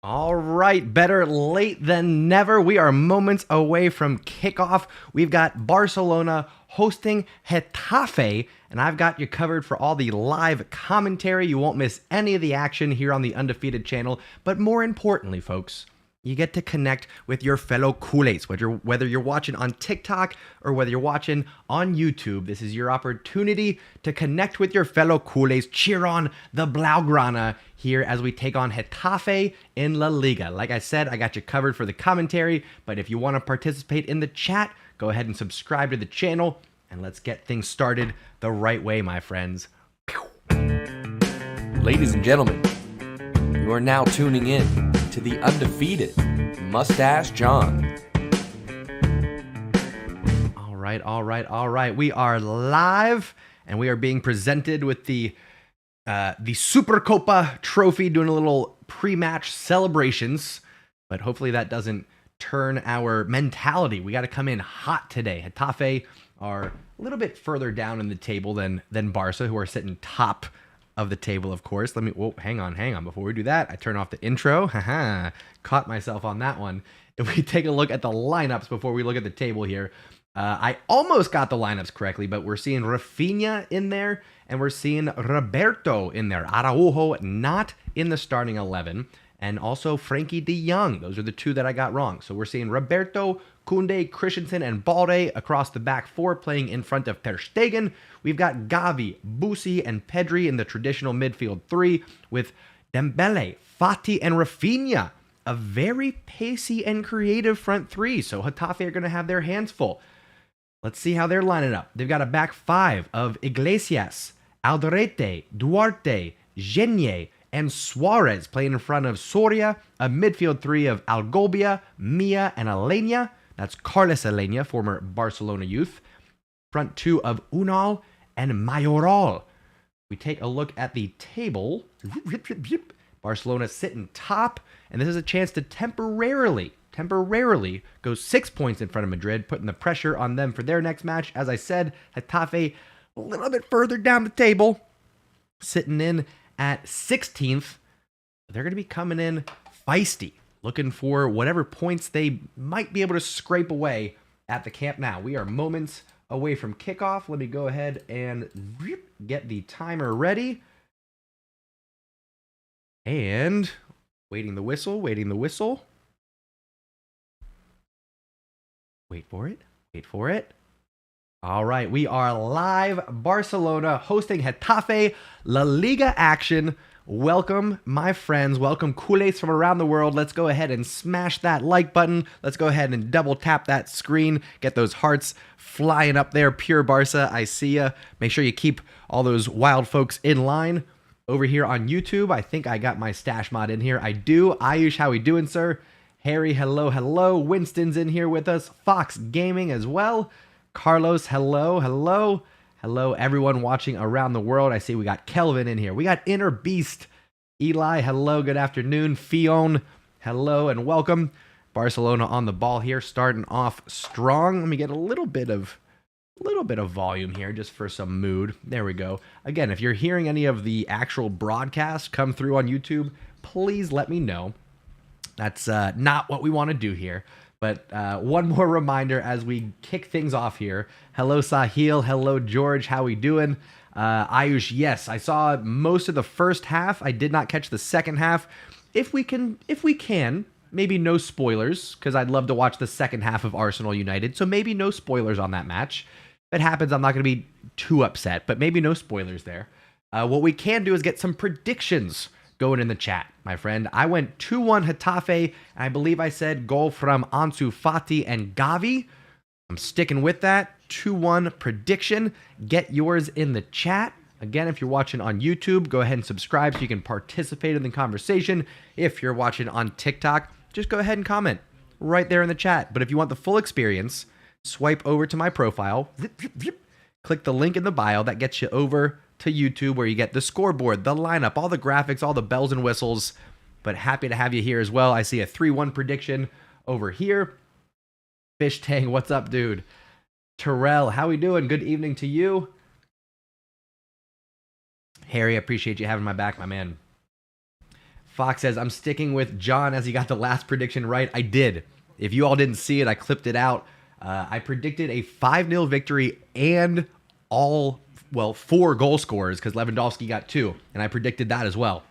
All right, better late than never. We are moments away from kickoff. We've got Barcelona hosting Getafe, and I've got you covered for all the live commentary. You won't miss any of the action here on the Undefeated channel. But more importantly, folks, you get to connect with your fellow culés, whether you're watching on TikTok or whether you're watching on YouTube. This is your opportunity to connect with your fellow culés, cheer on the Blaugrana here as we take on Getafe in La Liga. Like I said, I got you covered for the commentary, but if you want to participate in the chat, go ahead and subscribe to the channel, and let's get things started the right way, my friends. Ladies and gentlemen, you are now tuning in to the Undefeated Mustache John. All right. We are live, and we are being presented with the Supercopa trophy, doing a little pre-match celebrations, but hopefully that doesn't turn our mentality. We got to come in hot today. Getafe are a little bit further down in the table than Barca, who are sitting top of the table, of course. Hang on. Before we do that, I turn off the intro. Haha, caught myself on that one. If we take a look at the lineups before we look at the table here, I almost got the lineups correctly, but we're seeing Rafinha in there, and we're seeing Roberto in there. Araujo not in the starting 11, and also Frankie de Jong. Those are the two that I got wrong. So we're seeing Roberto, Koundé, Christensen, and Balde across the back four, playing in front of Ter Stegen. We've got Gavi, Busquets, and Pedri in the traditional midfield three, with Dembele, Fati, and Rafinha. A very pacey and creative front three, so Getafe are going to have their hands full. Let's see how they're lining up. They've got a back five of Iglesias, Alderete, Duarte, Genier, and Suarez playing in front of Soria. A midfield three of Algobia, Mia, and Alenia. That's Carles Alenia, former Barcelona youth. Front two of Unal and Mayoral. We take a look at the table. Barcelona sitting top, and this is a chance to temporarily go 6 points in front of Madrid, putting the pressure on them for their next match. As I said, Getafe a little bit further down the table, sitting in at 16th. They're going to be coming in feisty, looking for whatever points they might be able to scrape away at the Camp Nou. We are moments away from kickoff. Let me go ahead and get the timer ready. And waiting the whistle. Wait for it. All right, we are live. Barcelona hosting Getafe, La Liga action. Welcome, my friends. Welcome, culés from around the world. Let's go ahead and smash that like button. Let's go ahead and double tap that screen. Get those hearts flying up there. Pure Barca, I see ya. Make sure you keep all those wild folks in line. Over here on YouTube, I think I got my stash mod in here. I do. Ayush, how we doing, sir? Harry, hello. Winston's in here with us. Fox Gaming as well. Carlos, hello, everyone watching around the world. I see we got Kelvin in here. We got Inner Beast. Eli, hello, good afternoon. Fion, hello, and welcome. Barcelona on the ball here, starting off strong. Let me get a little bit of volume here just for some mood. There we go. Again, if you're hearing any of the actual broadcast come through on YouTube, please let me know. That's not what we want to do here. But one more reminder as we kick things off here. Hello, Sahil. Hello, George. How we doing? Ayush, yes, I saw most of the first half. I did not catch the second half. If we can, maybe no spoilers, because I'd love to watch the second half of Arsenal United. So maybe no spoilers on that match. If it happens, I'm not going to be too upset, but maybe no spoilers there. What we can do is get some predictions going in the chat, my friend. I went 2-1 Getafe, and I believe I said goal from Ansu Fati and Gavi. I'm sticking with that. 2-1 prediction. Get yours in the chat. Again, if you're watching on YouTube, go ahead and subscribe so you can participate in the conversation. If you're watching on TikTok, just go ahead and comment right there in the chat. But if you want the full experience, swipe over to my profile, click the link in the bio. That gets you over to YouTube, where you get the scoreboard, the lineup, all the graphics, all the bells and whistles. But happy to have you here as well. I see a 3-1 prediction over here. Fish Tang, what's up, dude? Terrell, how we doing? Good evening to you. Harry, I appreciate you having my back, my man. Fox says, I'm sticking with John as he got the last prediction right. I did. If you all didn't see it, I clipped it out. I predicted a 5-0 victory and four goal scorers because Lewandowski got 2, and I predicted that as well.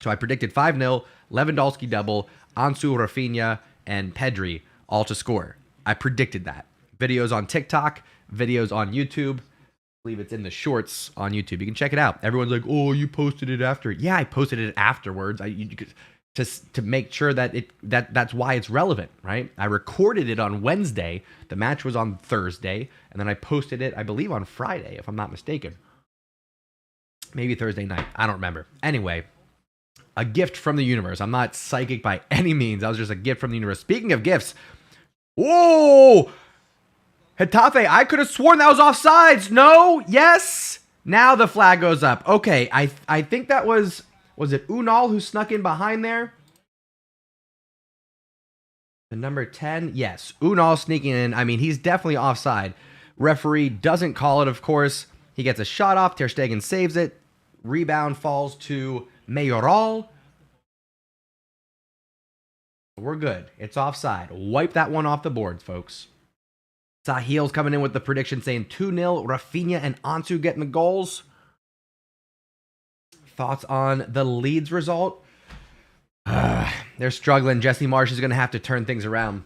So I predicted 5-0, Lewandowski double, Ansu, Rafinha, and Pedri all to score. I predicted that. Videos on TikTok, videos on YouTube. I believe it's in the shorts on YouTube. You can check it out. Everyone's like, oh, you posted it after. Yeah, I posted it afterwards. To make sure that that's why it's relevant, right? I recorded it on Wednesday. The match was on Thursday, and then I posted it, I believe, on Friday, if I'm not mistaken. Maybe Thursday night. I don't remember. Anyway, a gift from the universe. I'm not psychic by any means. That was just a gift from the universe. Speaking of gifts, whoa! Getafe, I could have sworn that was offsides. No? Yes? Now the flag goes up. Okay, I think that was it Unal who snuck in behind there? The number 10? Yes, Unal sneaking in. I mean, he's definitely offside. Referee doesn't call it, of course. He gets a shot off. Ter Stegen saves it. Rebound falls to Mayoral. We're good. It's offside. Wipe that one off the boards, folks. Sahil's coming in with the prediction saying 2-0. Rafinha and Ansu getting the goals. Thoughts on the Leeds result? They're struggling. Jesse Marsch is going to have to turn things around.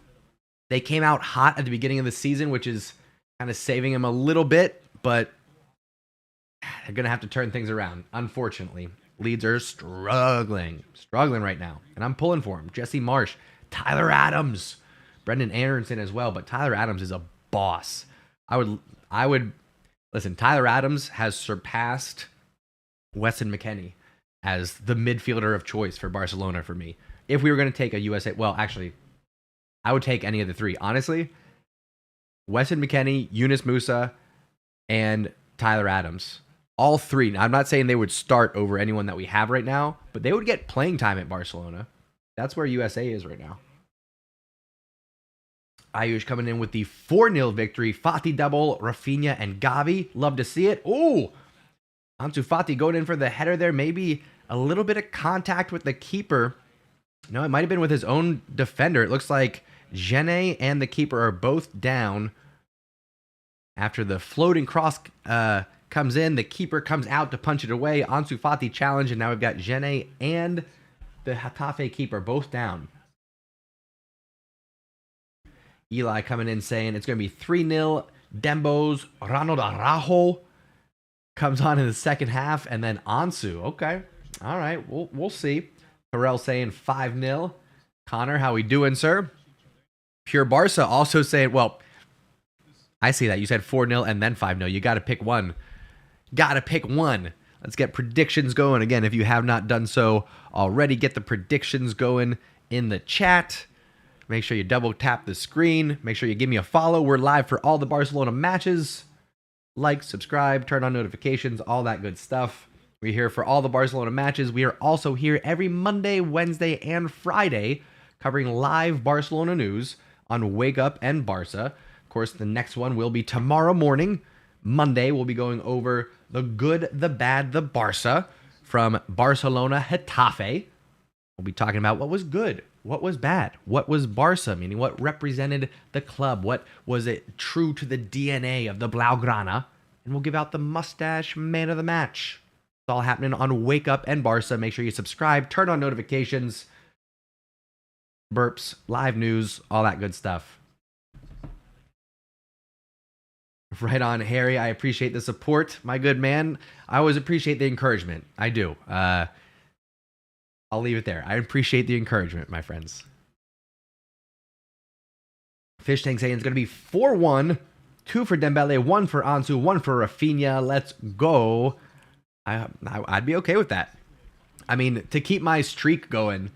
They came out hot at the beginning of the season, which is kind of saving him a little bit, but they're going to have to turn things around, unfortunately. Leeds are struggling right now, and I'm pulling for him. Jesse Marsch, Tyler Adams, Brendan Aronson as well, but Tyler Adams is a boss. I would listen. Tyler Adams has surpassed Weston McKennie as the midfielder of choice for Barcelona for me. If we were going to take a USA, well, actually, I would take any of the three. Honestly, Weston McKennie, Yunus Musa, and Tyler Adams. All three. Now, I'm not saying they would start over anyone that we have right now, but they would get playing time at Barcelona. That's where USA is right now. Ayush coming in with the 4-0 victory. Fati double, Rafinha and Gavi. Love to see it. Oh, Ansu Fati going in for the header there. Maybe a little bit of contact with the keeper. No, it might have been with his own defender. It looks like Gene and the keeper are both down. After the floating cross comes in, the keeper comes out to punch it away. Ansu Fati challenge, and now we've got Gene and the Getafe keeper both down. Eli coming in saying it's going to be 3-0. Dembo's Ronald Araujo comes on in the second half, and then Ansu. Okay. All right. We'll see. Terrell saying 5-0. Connor, how we doing, sir? Pure Barca also saying, well, I see that. You said 4-0 and then 5-0. You got to pick one. Got to pick one. Let's get predictions going. Again, if you have not done so already, get the predictions going in the chat. Make sure you double tap the screen. Make sure you give me a follow. We're live for all the Barcelona matches. Like, subscribe, turn on notifications, all that good stuff. We're here for all the Barcelona matches. We are also here every Monday, Wednesday, and Friday covering live Barcelona news on Wake Up and Barca. Of course, the next one will be tomorrow morning. Monday, we'll be going over the good, the bad, the Barca from Barcelona Getafe. We'll be talking about what was good, what was bad, what was Barca, meaning what represented the club, what was it true to the DNA of the Blaugrana, and we'll give out the mustache man of the match. It's all happening on Wake Up and Barca. Make sure you subscribe, turn on notifications, burps, live news, all that good stuff. Right on, Harry. I appreciate the support, my good man. I always appreciate the encouragement. I do. I'll leave it there. I appreciate the encouragement, my friends. Fish Tank saying it's going to be 4-1. 2 for Dembele, 1 for Ansu, 1 for Rafinha. Let's go. I'd be okay with that. I mean, to keep my streak going,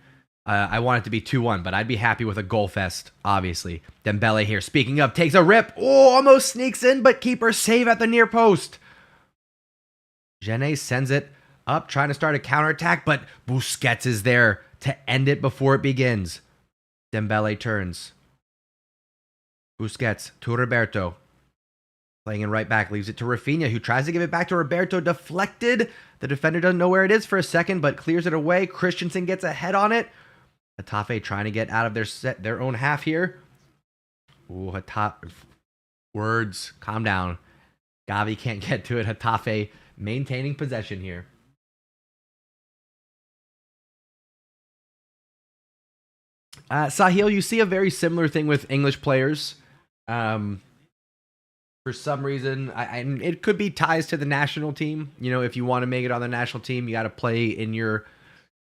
I want it to be 2-1, but I'd be happy with a goal fest, obviously. Dembele here, speaking of, takes a rip. Oh, almost sneaks in, but keeper save at the near post. Gene sends it up, trying to start a counterattack, but Busquets is there to end it before it begins. Dembele turns. Busquets to Roberto. Playing in right back, leaves it to Rafinha, who tries to give it back to Roberto. Deflected. The defender doesn't know where it is for a second, but clears it away. Christensen gets a head on it. Getafe trying to get out of their own half here. Ooh, Getafe. Words. Calm down. Gavi can't get to it. Getafe maintaining possession here. Sahil, you see a very similar thing with English players. For some reason, it could be ties to the national team. You know, if you want to make it on the national team, you got to play in your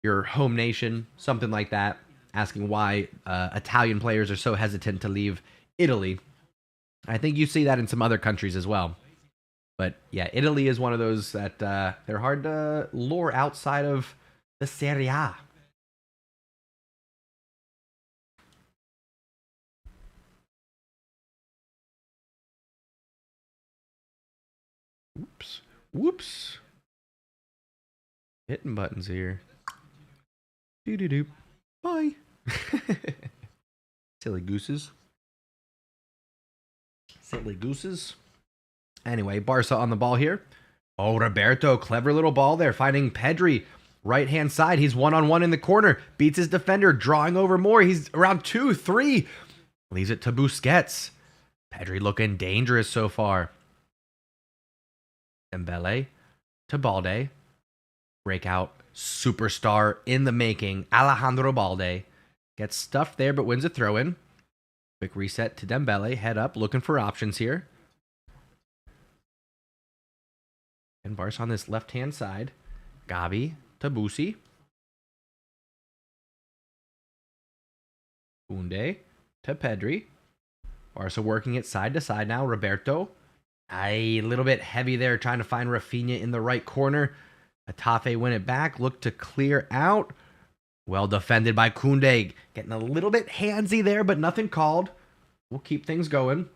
home nation, something like that. Asking why Italian players are so hesitant to leave Italy. I think you see that in some other countries as well. But yeah, Italy is one of those that they're hard to lure outside of the Serie A. Whoops. Hitting buttons here. Doo-doo-doo. Bye. Silly gooses. Silly gooses. Anyway, Barca on the ball here. Oh, Roberto, clever little ball there, finding Pedri. Right-hand side, he's one-on-one in the corner. Beats his defender, drawing over more. He's around 2, 3. Leaves it to Busquets. Pedri looking dangerous so far. Dembele to Balde. Breakout superstar in the making. Alejandro Balde. Gets stuffed there, but wins a throw-in. Quick reset to Dembele. Head up, looking for options here. And Barca on this left-hand side. Gavi to Busi. Kunde to Pedri. Barca working it side to side now. Roberto. A little bit heavy there, trying to find Rafinha in the right corner. Getafe win it back. Look to clear out. Well defended by Kunde. Getting a little bit handsy there, but nothing called. We'll keep things going.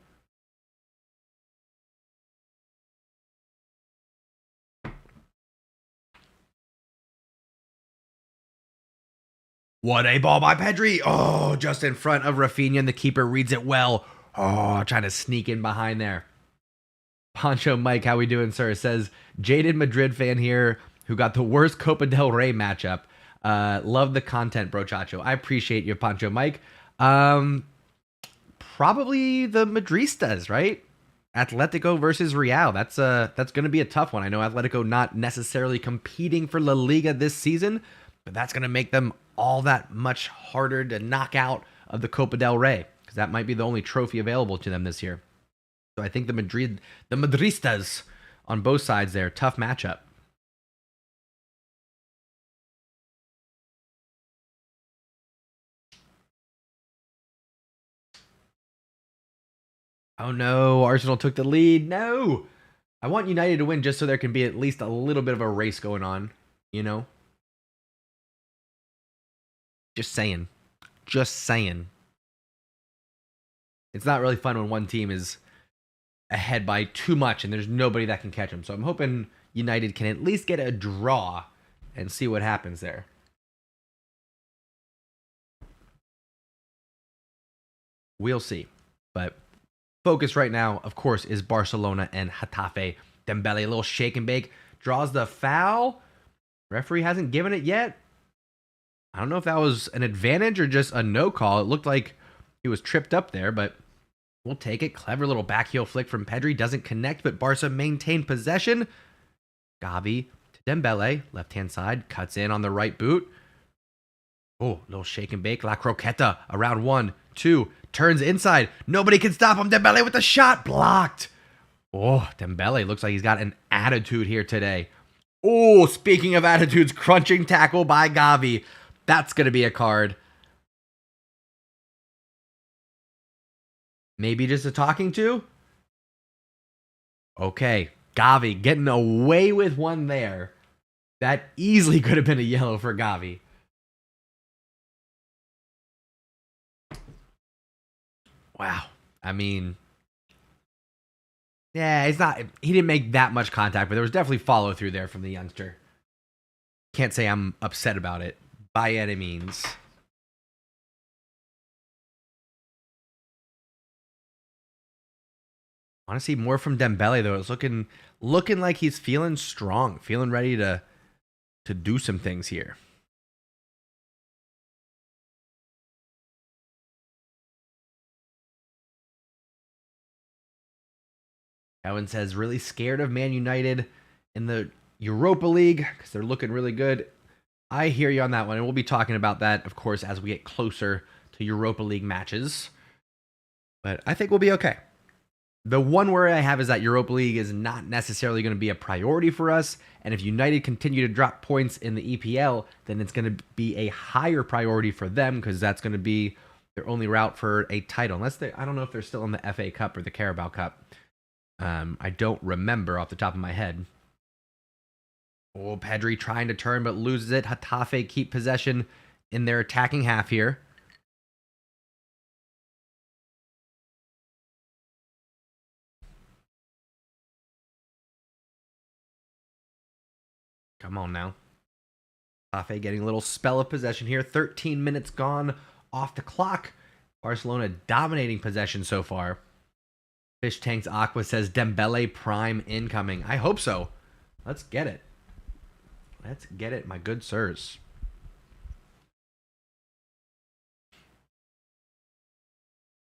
What a ball by Pedri. Oh, just in front of Rafinha, and the keeper reads it well. Oh, trying to sneak in behind there. Pancho Mike, how we doing, sir? Says, jaded Madrid fan here who got the worst Copa del Rey matchup. Love the content, brochacho. I appreciate you, Pancho Mike. Probably the Madristas, right? Atletico versus Real. That's going to be a tough one. I know Atletico not necessarily competing for La Liga this season, but that's going to make them all that much harder to knock out of the Copa del Rey, because that might be the only trophy available to them this year. So I think the Madristas on both sides there, tough matchup. Oh no, Arsenal took the lead. No. I want United to win just so there can be at least a little bit of a race going on, you know? Just saying. Just saying. It's not really fun when one team is ahead by too much and there's nobody that can catch them. So I'm hoping United can at least get a draw and see what happens there. We'll see. But focus right now, of course, is Barcelona and Getafe. Dembele, a little shake and bake, draws the foul. Referee hasn't given it yet. I don't know if that was an advantage or just a no call. It looked like he was tripped up there, but we'll take it. Clever little back heel flick from Pedri. Doesn't connect, but Barca maintain possession. Gavi to Dembele. Left-hand side. Cuts in on the right boot. Oh, little shake and bake. La Croqueta. Around 1, 2. Turns inside. Nobody can stop him. Dembele with the shot. Blocked. Oh, Dembele looks like he's got an attitude here today. Oh, speaking of attitudes, crunching tackle by Gavi. That's going to be a card. Maybe just a talking to? Okay, Gavi getting away with one there. That easily could have been a yellow for Gavi. Wow. I mean, yeah, he didn't make that much contact, but there was definitely follow through there from the youngster. Can't say I'm upset about it by any means. I want to see more from Dembele though. It's looking like he's feeling strong, feeling ready to do some things here. Owen says really scared of Man United in the Europa League because they're looking really good. I hear you on that one, and we'll be talking about that, of course, as we get closer to Europa League matches. But I think we'll be okay. The one worry I have is that Europa League is not necessarily going to be a priority for us, and if United continue to drop points in the EPL, then it's going to be a higher priority for them because that's going to be their only route for a title. Unless I don't know if they're still in the FA Cup or the Carabao Cup. I don't remember off the top of my head. Oh, Pedri trying to turn but loses it. Getafe keep possession in their attacking half here. Come on now. Getafe getting a little spell of possession here. 13 minutes gone off the clock. Barcelona dominating possession so far. Fish Tanks Aqua says Dembele prime incoming. I hope so. Let's get it. Let's get it, my good sirs.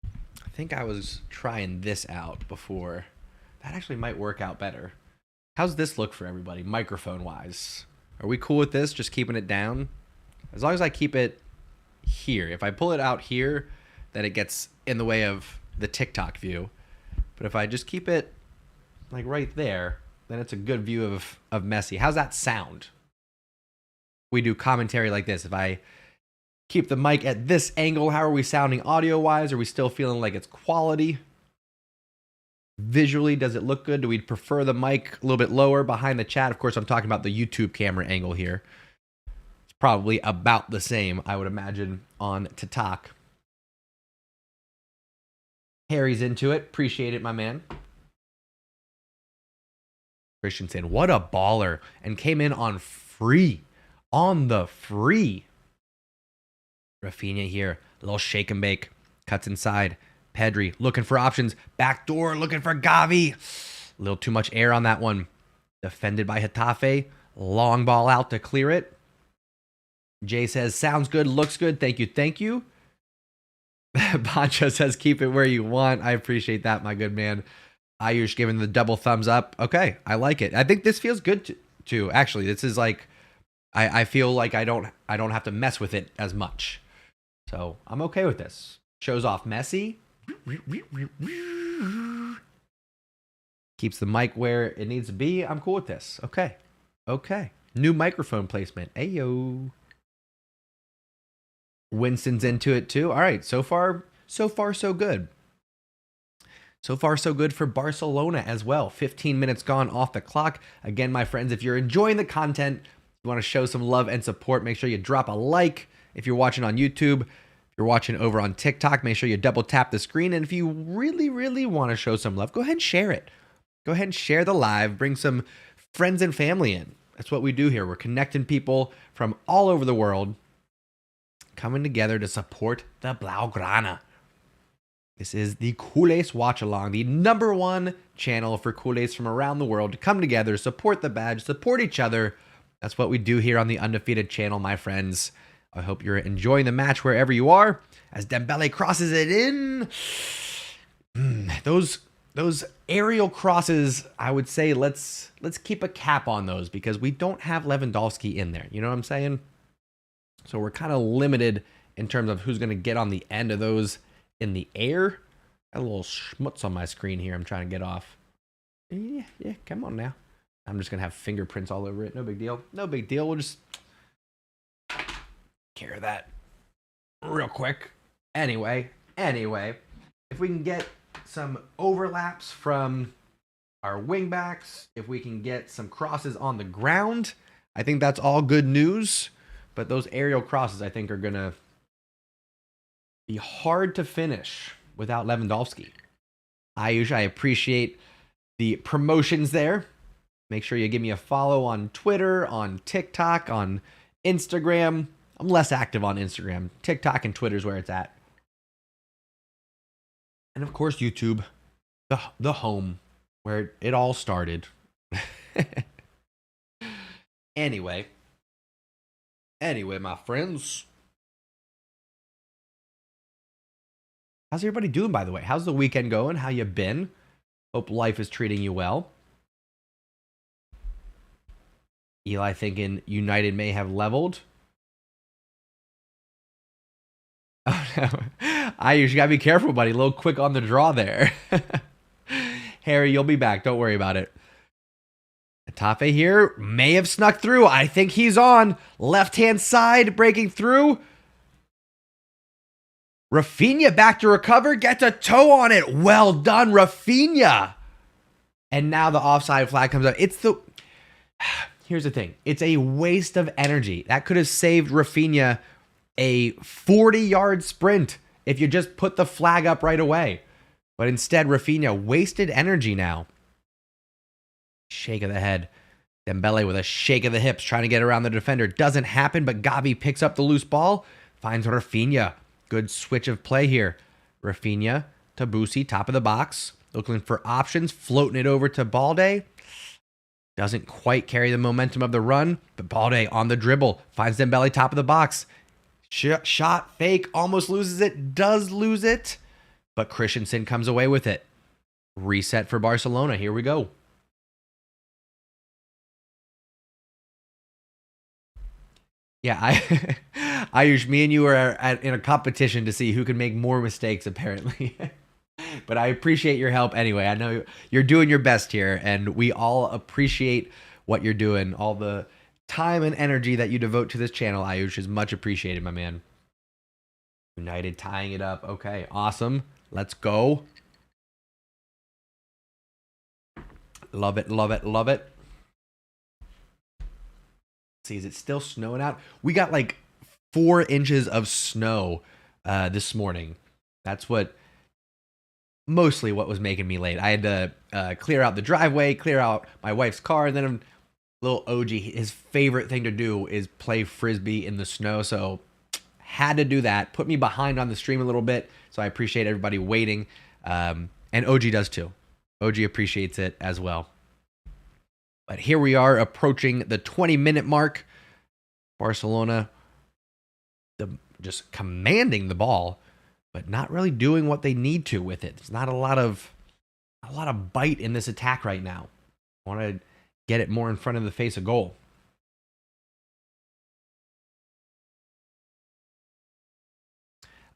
I think I was trying this out before. That actually might work out better. How's this look for everybody, microphone-wise? Are we cool with this, just keeping it down? As long as I keep it here. If I pull it out here, then it gets in the way of the TikTok view. But if I just keep it like right there, then it's a good view of Messi. How's that sound? We do commentary like this. If I keep the mic at this angle, how are we sounding audio-wise? Are we still feeling like it's quality? Visually, does it look good? Do we prefer the mic a little bit lower behind the chat? Of course, I'm talking about the YouTube camera angle here. It's probably about the same, I would imagine, on TikTok. Harry's into it. Appreciate it, my man. Christian saying, what a baller. And came in on free. On the free. Rafinha here. A little shake and bake. Cuts inside. Pedri looking for options. Back door looking for Gavi. A little too much air on that one. Defended by Getafe. Long ball out to clear it. Jay says, sounds good, looks good. Thank you, thank you. Pancho says, keep it where you want. I appreciate that, my good man. Ayush giving the double thumbs up. Okay, I like it. I think this feels good too. Actually, this is like, I feel like I don't have to mess with it as much. So I'm okay with this. Shows off Messi. Keeps the mic where it needs to be. I'm cool with this. Okay. Okay. New microphone placement. Ayo. Winston's into it too. All right. So far, so good. So far, so good for Barcelona as well. 15 minutes gone off the clock. Again, my friends, if you're enjoying the content, you want to show some love and support, make sure you drop a like. If you're watching on YouTube, if you're watching over on TikTok, make sure you double tap the screen. And if you really, really want to show some love, go ahead and share it. Go ahead and share the live. Bring some friends and family in. That's what we do here. We're connecting people from all over the world, coming together to support the Blaugrana. This is the CULERS Watch Along, the #1 channel for culés from around the world to come together, support the badge, support each other. That's what we do here on the Undefeated channel, my friends. I hope you're enjoying the match wherever you are. As Dembele crosses it in. Those aerial crosses, I would say let's keep a cap on those because we don't have Lewandowski in there. You know what I'm saying? So we're kind of limited in terms of who's going to get on the end of those in the air. Got a little schmutz on my screen here I'm trying to get off. Yeah, come on now. I'm just going to have fingerprints all over it. No big deal. No big deal. We'll just care of that real quick. Anyway, if we can get some overlaps from our wingbacks, if we can get some crosses on the ground, I think that's all good news. But those aerial crosses, I think, are going to be hard to finish without Lewandowski. I appreciate the promotions there. Make sure you give me a follow on Twitter, on TikTok, on Instagram. I'm less active on Instagram. TikTok and Twitter is where it's at. And of course, YouTube. the home where it all started. Anyway, my friends. How's everybody doing, by the way? How's the weekend going? How you been? Hope life is treating you well. Eli thinking United may have leveled. Oh no. You gotta be careful, buddy. A little quick on the draw there. Harry, you'll be back. Don't worry about it. Getafe here may have snuck through. I think he's on. Left-hand side, breaking through. Rafinha back to recover. Gets a toe on it. Well done, Rafinha. And now the offside flag comes up. Here's the thing. It's a waste of energy. That could have saved Rafinha a 40-yard sprint if you just put the flag up right away. But instead, Rafinha wasted energy now. Shake of the head. Dembele with a shake of the hips, trying to get around the defender. Doesn't happen, but Gavi picks up the loose ball. Finds Rafinha. Good switch of play here. Rafinha to Busi, top of the box. Looking for options. Floating it over to Balde. Doesn't quite carry the momentum of the run, but Balde on the dribble. Finds Dembele, top of the box. Shot, fake, almost loses it. Does lose it, but Christensen comes away with it. Reset for Barcelona. Here we go. Yeah, me and you are in a competition to see who can make more mistakes, apparently. But I appreciate your help anyway. I know you're doing your best here, and we all appreciate what you're doing. All the time and energy that you devote to this channel, Ayush, is much appreciated, my man. United tying it up. Okay, awesome. Let's go. Love it, love it, love it. See, is it still snowing out? We got like 4 inches of snow this morning. That's mostly what was making me late. I had to clear out the driveway, clear out my wife's car, and then little OG, his favorite thing to do is play Frisbee in the snow, so had to do that. Put me behind on the stream a little bit, so I appreciate everybody waiting. And OG does too. OG appreciates it as well. But here we are approaching the 20-minute mark. Barcelona just commanding the ball, but not really doing what they need to with it. There's not a lot of bite in this attack right now. I want to get it more in front of the face of goal.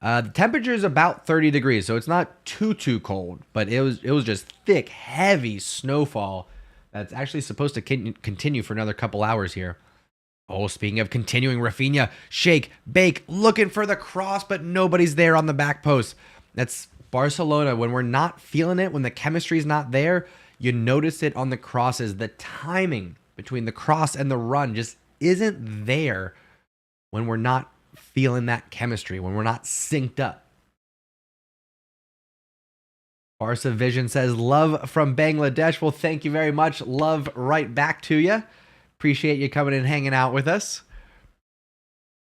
The temperature is about 30 degrees, so it's not too cold, but it was just thick, heavy snowfall that's actually supposed to continue for another couple hours here. Oh, speaking of continuing, Rafinha, shake, bake, looking for the cross, but nobody's there on the back post. That's Barcelona. When we're not feeling it, when the chemistry's not there, you notice it on the crosses. The timing between the cross and the run just isn't there when we're not feeling that chemistry, when we're not synced up. Barca Vision says, love from Bangladesh. Well, thank you very much. Love right back to you. Appreciate you coming and hanging out with us.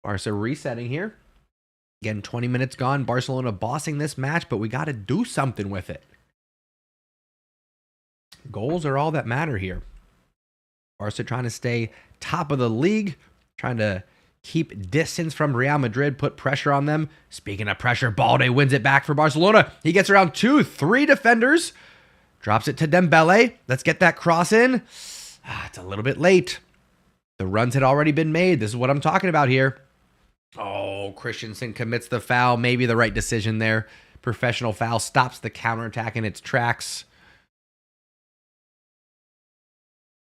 Barca resetting here. Again, 20 minutes gone. Barcelona bossing this match, but we got to do something with it. Goals are all that matter here. Barca trying to stay top of the league, trying to keep distance from Real Madrid, put pressure on them. Speaking of pressure, Balde wins it back for Barcelona. He gets around 2-3 defenders. Drops it to Dembele. Let's get that cross in. It's a little bit late. The runs had already been made. This is what I'm talking about here. Oh, Christensen commits the foul. Maybe the right decision there. Professional foul stops the counterattack in its tracks.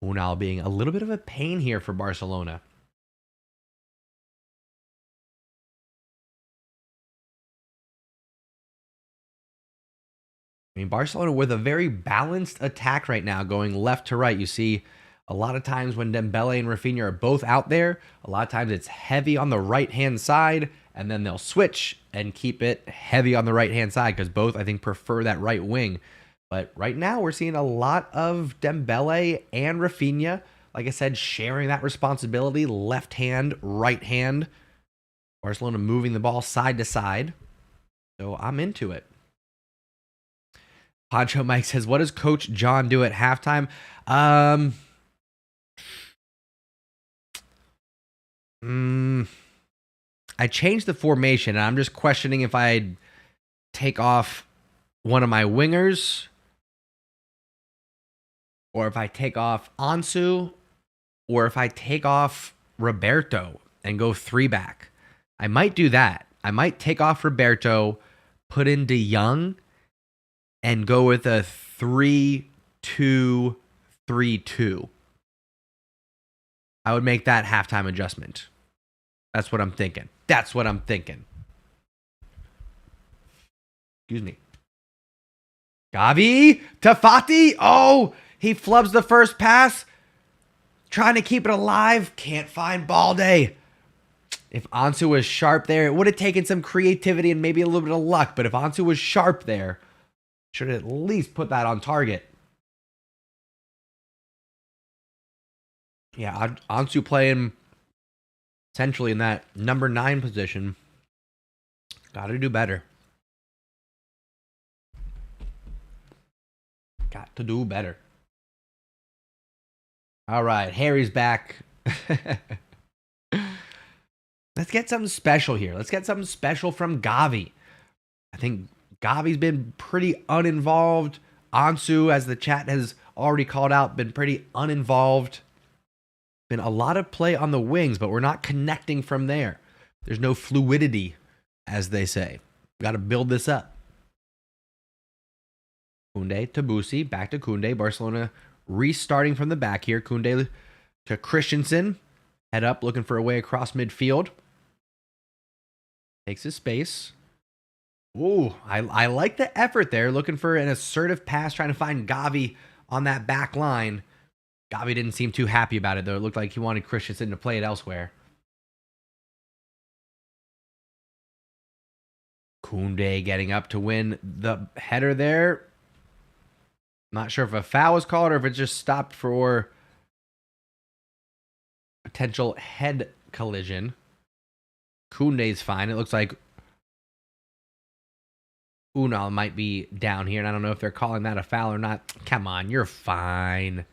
Unal being a little bit of a pain here for Barcelona. I mean, Barcelona with a very balanced attack right now, going left to right. You see a lot of times when Dembele and Rafinha are both out there, a lot of times it's heavy on the right-hand side, and then they'll switch and keep it heavy on the right-hand side because both, I think, prefer that right wing. But right now, we're seeing a lot of Dembele and Rafinha, like I said, sharing that responsibility, left hand, right hand. Barcelona moving the ball side to side. So I'm into it. Poncho Mike says, what does Coach John do at halftime? I changed the formation, and I'm just questioning if I'd take off one of my wingers or if I take off Ansu or if I take off Roberto and go 3-back. I might do that. I might take off Roberto, put in De Jong, and go with a 3-2-3-2. I would make that halftime adjustment. That's what I'm thinking. Excuse me. Gavi to Fati. Oh, he flubs the first pass. Trying to keep it alive. Can't find Balde. If Ansu was sharp there, it would have taken some creativity and maybe a little bit of luck. But if Ansu was sharp there, should at least put that on target. Yeah, Ansu playing essentially in that number 9 position. Got to do better. Got to do better. All right, Harry's back. Let's get something special here. Let's get something special from Gavi. I think Gavi's been pretty uninvolved. Ansu, as the chat has already called out, been pretty uninvolved. Been a lot of play on the wings, but we're not connecting from there. There's no fluidity, as they say. We got to build this up. Koundé to Busi, back to Koundé. Barcelona restarting from the back here. Koundé to Christensen. Head up, looking for a way across midfield. Takes his space. Ooh, I like the effort there. Looking for an assertive pass, trying to find Gavi on that back line. Gavi didn't seem too happy about it, though. It looked like he wanted Christensen to play it elsewhere. Koundé getting up to win the header there. Not sure if a foul was called or if it just stopped for potential head collision. Koundé's fine. It looks like Unal might be down here, and I don't know if they're calling that a foul or not. Come on, you're fine.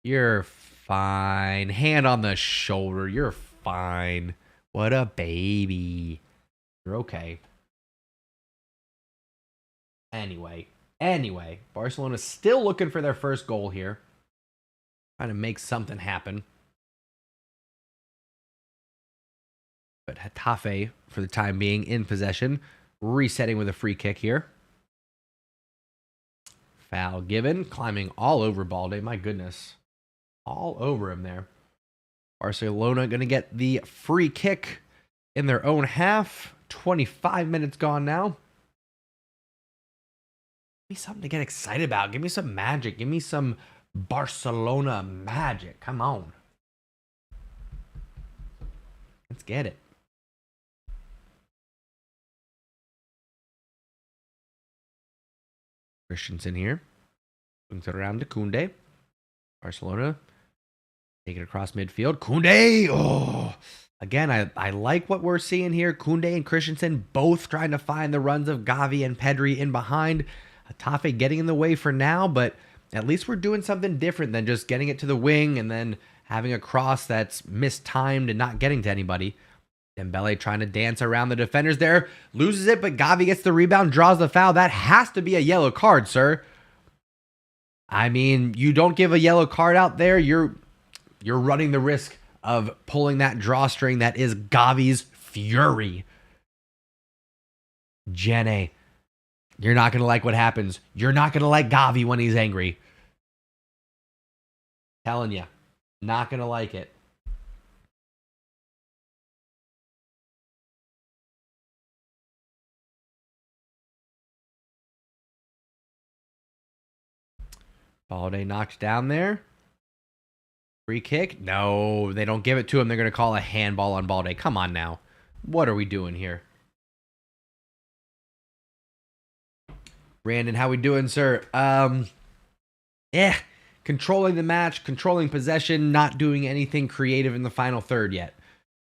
You're fine. Hand on the shoulder. You're fine. What a baby. You're okay. Anyway, Barcelona's still looking for their first goal here. Trying to make something happen. But Getafe, for the time being, in possession. Resetting with a free kick here. Foul given. Climbing all over Balde. My goodness. All over him there. Barcelona going to get the free kick in their own half. 25 minutes gone now. Give me something to get excited about. Give me some magic. Give me some Barcelona magic. Come on. Let's get it. Christensen here. Brings it around to Koundé. Barcelona. Take it across midfield. Koundé! Oh! Again, I like what we're seeing here. Koundé and Christensen both trying to find the runs of Gavi and Pedri in behind. Getafe getting in the way for now, but at least we're doing something different than just getting it to the wing and then having a cross that's mistimed and not getting to anybody. Dembele trying to dance around the defenders there. Loses it, but Gavi gets the rebound, draws the foul. That has to be a yellow card, sir. I mean, you don't give a yellow card out there, you're running the risk of pulling that drawstring that is Gavi's fury. Jenny, you're not going to like what happens. You're not going to like Gavi when he's angry. Telling you, not going to like it. Balde knocked down there. Free kick? No, they don't give it to him. They're going to call a handball on Balde. Come on now. What are we doing here? Brandon, how we doing, sir? Controlling the match, controlling possession, not doing anything creative in the final third yet.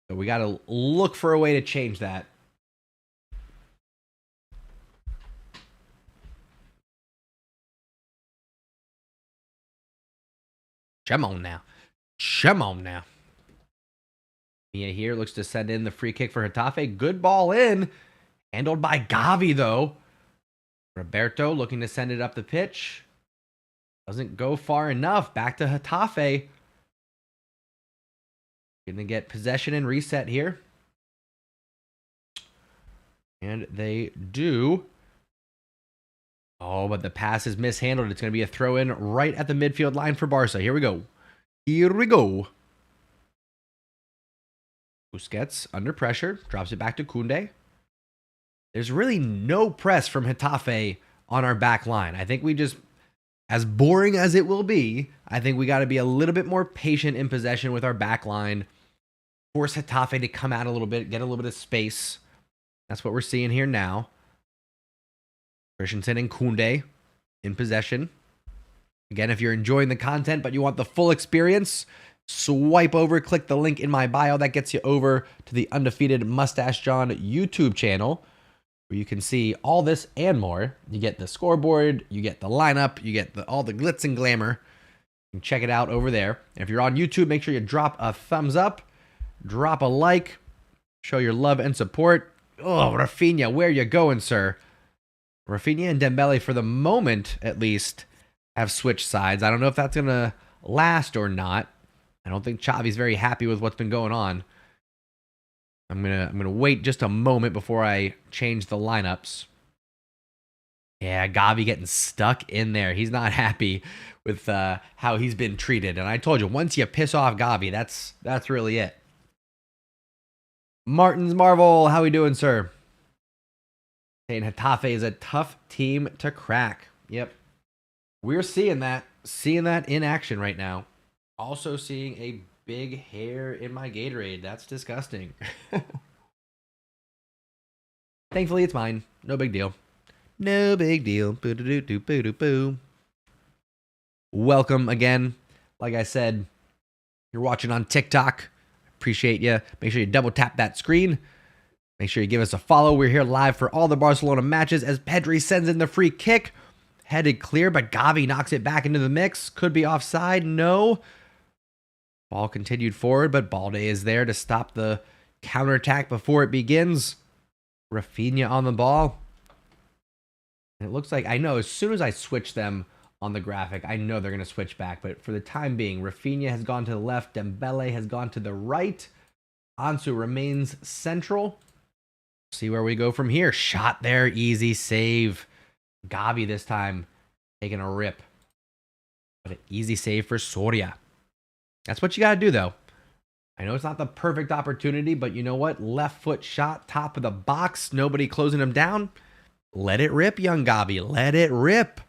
So we got to look for a way to change that. Come on now. Come on now. Mia here looks to send in the free kick for Getafe. Good ball in. Handled by Gavi, though. Roberto looking to send it up the pitch. Doesn't go far enough. Back to Getafe. Gonna get possession and reset here. And they do. Oh, but the pass is mishandled. It's going to be a throw in right at the midfield line for Barca. Here we go. Here we go. Busquets under pressure. Drops it back to Koundé. There's really no press from Getafe on our back line. I think we just, as boring as it will be, I think we got to be a little bit more patient in possession with our back line. Force Getafe to come out a little bit, get a little bit of space. That's what we're seeing here now. Christensen and Koundé in possession. Again, if you're enjoying the content but you want the full experience, swipe over, click the link in my bio. That gets you over to the Undefeated Mustache John YouTube channel, where you can see all this and more. You get the scoreboard, you get the lineup, you get all the glitz and glamour. You can check it out over there. And if you're on YouTube, make sure you drop a thumbs up, drop a like, show your love and support. Oh, Rafinha, where you going, sir? Rafinha and Dembele, for the moment at least, have switched sides. I don't know if that's going to last or not. I don't think Xavi's very happy with what's been going on. I'm gonna wait just a moment before I change the lineups. Yeah, Gavi getting stuck in there. He's not happy with how he's been treated. And I told you, once you piss off Gavi, that's really it. Martins Marvel, how we doing, sir? Saying Getafe is a tough team to crack. Yep. We're seeing that in action right now. Also seeing a big hair in my Gatorade. That's disgusting. Thankfully, it's mine. No big deal. No big deal. Boo-doo-doo-doo-boo-doo-boo. Welcome again. Like I said, you're watching on TikTok. Appreciate you. Make sure you double tap that screen. Make sure you give us a follow. We're here live for all the Barcelona matches as Pedri sends in the free kick. Headed clear, but Gavi knocks it back into the mix. Could be offside. No. Ball continued forward, but Balde is there to stop the counterattack before it begins. Rafinha on the ball. And it looks like, I know, as soon as I switch them on the graphic, I know they're going to switch back. But for the time being, Rafinha has gone to the left. Dembele has gone to the right. Ansu remains central. See where we go from here. Shot there. Easy save. Gavi this time taking a rip. But an easy save for Soria. That's what you got to do, though. I know it's not the perfect opportunity, but you know what? Left foot shot, top of the box. Nobody closing him down. Let it rip, young Gavi. Let it rip.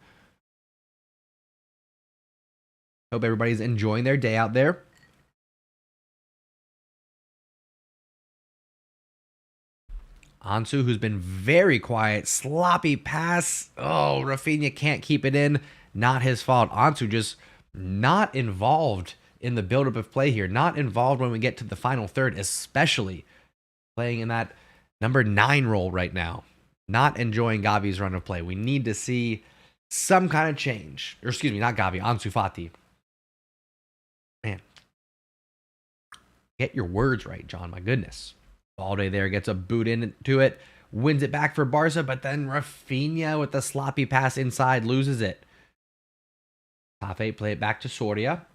Hope everybody's enjoying their day out there. Ansu, who's been very quiet. Sloppy pass. Oh, Rafinha can't keep it in. Not his fault. Ansu just not involved in the buildup of play here. Not involved when we get to the final third, especially playing in that number 9 role right now. Not enjoying Gavi's run of play. We need to see some kind of change. Or excuse me, not Gavi, Ansu Fati. Man. Get your words right, John. My goodness. Balde there gets a boot into it. Wins it back for Barca, but then Rafinha with the sloppy pass inside loses it. Getafe play it back to Soria.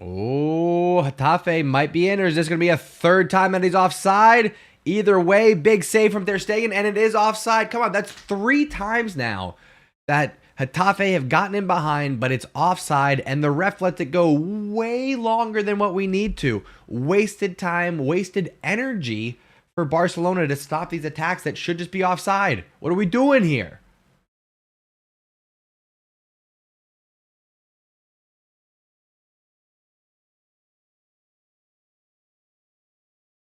Oh, Getafe might be in, or is this going to be a third time that he's offside? Either way, big save from Ter Stegen, and it is offside. Come on, that's 3 times now that Getafe have gotten in behind, but it's offside, and the ref lets it go way longer than what we need to. Wasted time, wasted energy for Barcelona to stop these attacks that should just be offside. What are we doing here?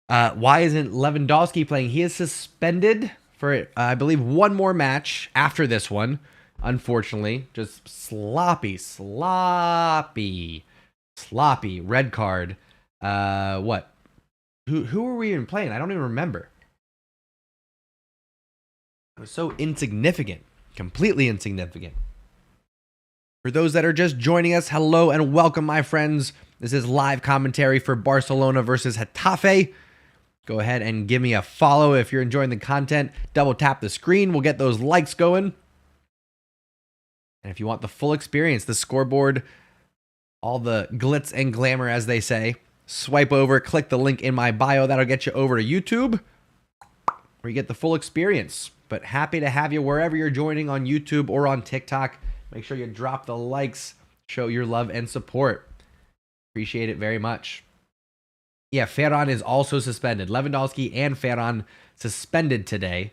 Why isn't Lewandowski playing? He is suspended for, I believe, one more match after this one. Unfortunately, just sloppy red card. What? Who were we even playing? I don't even remember. It was so insignificant, completely insignificant. For those that are just joining us, hello and welcome, my friends. This is live commentary for Barcelona versus Getafe. Go ahead and give me a follow if you're enjoying the content. Double tap the screen. We'll get those likes going. And if you want the full experience, the scoreboard, all the glitz and glamour, as they say, swipe over, click the link in my bio. That'll get you over to YouTube, where you get the full experience. But happy to have you wherever you're joining, on YouTube or on TikTok. Make sure you drop the likes, show your love and support. Appreciate it very much. Yeah, Ferran is also suspended. Lewandowski and Ferran suspended today.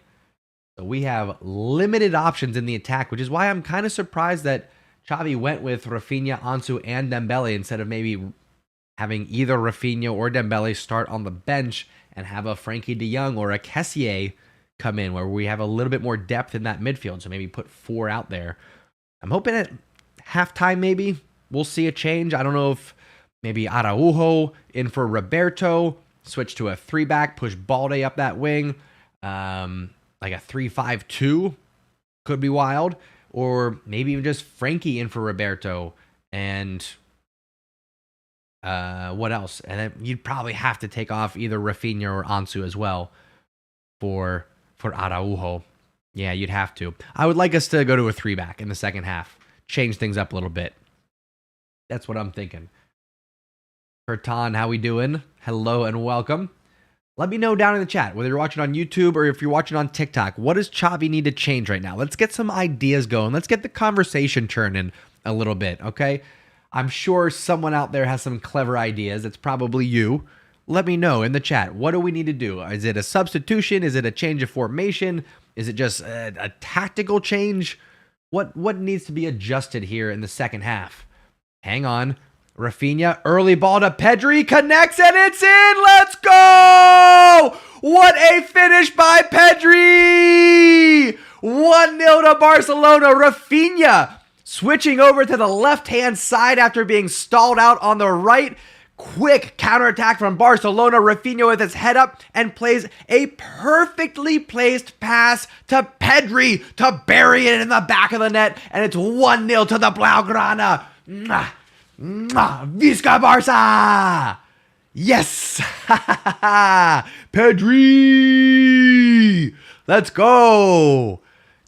So we have limited options in the attack, which is why I'm kind of surprised that Xavi went with Rafinha, Ansu, and Dembele instead of maybe having either Rafinha or Dembele start on the bench and have a Frankie de Jong or a Kessié come in, where we have a little bit more depth in that midfield. So maybe put 4 out there. I'm hoping at halftime maybe we'll see a change. I don't know if maybe Araujo in for Roberto, switch to a 3-back, push Balde up that wing. Like a 3-5-2 could be wild. Or maybe even just Frankie in for Roberto. And what else? And then you'd probably have to take off either Rafinha or Ansu as well for Araujo. Yeah, you'd have to. I would like us to go to a 3-back in the second half. Change things up a little bit. That's what I'm thinking. Fertan, how we doing? Hello and welcome. Let me know down in the chat, whether you're watching on YouTube or if you're watching on TikTok, what does Xavi need to change right now? Let's get some ideas going. Let's get the conversation churning a little bit, okay? I'm sure someone out there has some clever ideas. It's probably you. Let me know in the chat. What do we need to do? Is it a substitution? Is it a change of formation? Is it just a tactical change? What needs to be adjusted here in the second half? Hang on. Rafinha, early ball to Pedri, connects and it's in! Let's go! What a finish by Pedri! 1-0 to Barcelona. Rafinha switching over to the left-hand side after being stalled out on the right. Quick counterattack from Barcelona. Rafinha with his head up and plays a perfectly placed pass to Pedri to bury it in the back of the net. And it's 1-0 to the Blaugrana. Visca Barça! Yes! Pedri! Let's go!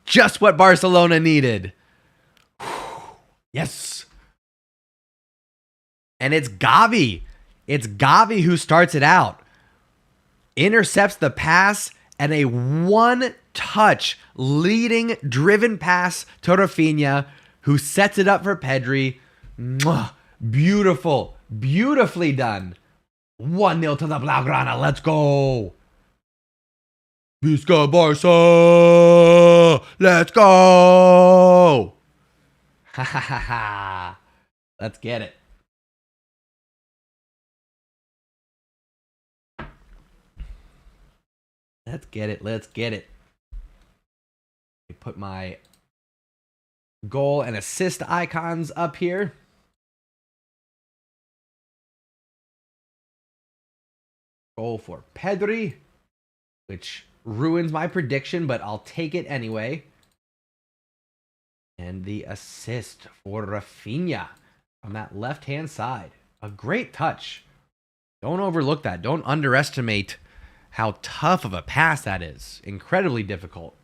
Just what Barcelona needed. Yes! And it's Gavi. It's Gavi who starts it out. Intercepts the pass and a one-touch leading driven pass to Rafinha, who sets it up for Pedri. Beautiful. Beautifully done. 1-0 to the Blaugrana. Let's go. Visca Barça. Let's go. Ha ha ha ha. Let's get it. Let's get it. Let's get it. Let me put my goal and assist icons up here. Goal for Pedri, which ruins my prediction, but I'll take it anyway. And the assist for Rafinha on that left-hand side. A great touch. Don't overlook that. Don't underestimate how tough of a pass that is. Incredibly difficult.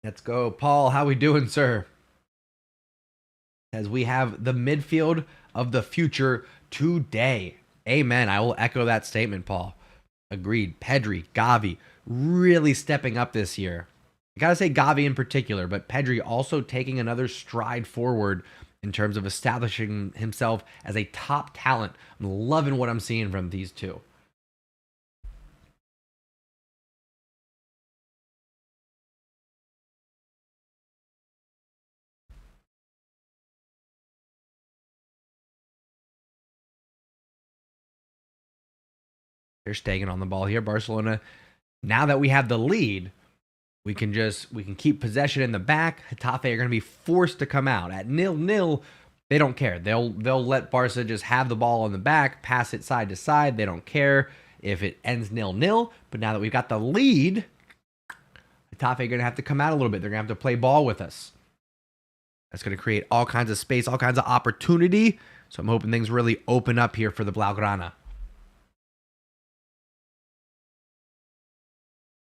Let's go. Paul, how we doing, sir? As we have the midfield of the future today. Amen. I will echo that statement, Paul. Agreed. Pedri, Gavi, really stepping up this year. I gotta say Gavi in particular, but Pedri also taking another stride forward in terms of establishing himself as a top talent. I'm loving what I'm seeing from these two. They're staying on the ball here. Barcelona, now that we have the lead, we can keep possession in the back. Getafe are going to be forced to come out. At 0-0, they don't care. They'll let Barca just have the ball in the back, pass it side to side. They don't care. if it ends 0-0. But now that we've got the lead, Getafe are going to have to come out a little bit. They're going to have to play ball with us. That's going to create all kinds of space, all kinds of opportunity. So I'm hoping things really open up here for the Blaugrana.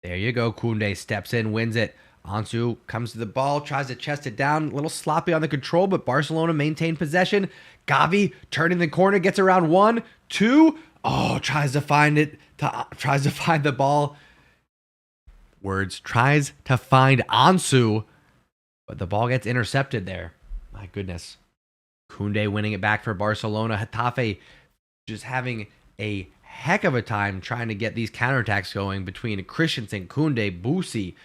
There you go. Koundé steps in, wins it. Ansu comes to the ball, tries to chest it down. A little sloppy on the control, but Barcelona maintain possession. Gavi turning the corner, gets around 1, 2. Oh, tries to find the ball. Tries to find Ansu, but the ball gets intercepted there. My goodness. Koundé winning it back for Barcelona. Getafe just having a heck of a time trying to get these counterattacks going between Christensen, Koundé, Busi.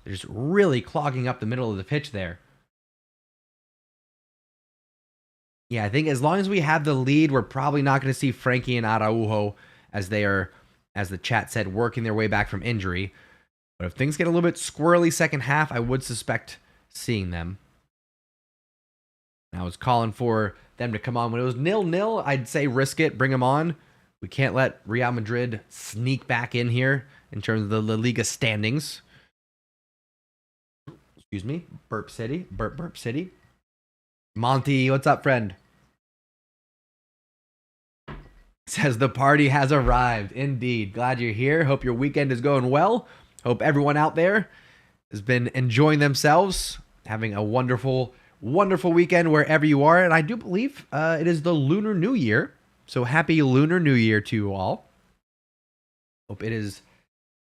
They're just really clogging up the middle of the pitch there. Yeah, I think as long as we have the lead, we're probably not going to see Frankie and Araujo as they are, as the chat said, working their way back from injury. But if things get a little bit squirrely second half, I would suspect seeing them. I was calling for them to come on. When it was 0-0, I'd say risk it, bring them on. We can't let Real Madrid sneak back in here in terms of the La Liga standings. Excuse me. Burp City. Burp City. Monty, what's up, friend? Says the party has arrived. Indeed. Glad you're here. Hope your weekend is going well. Hope everyone out there has been enjoying themselves, having a wonderful weekend wherever you are. And I do believe it is the Lunar New Year. So happy Lunar New Year to you all. Hope it is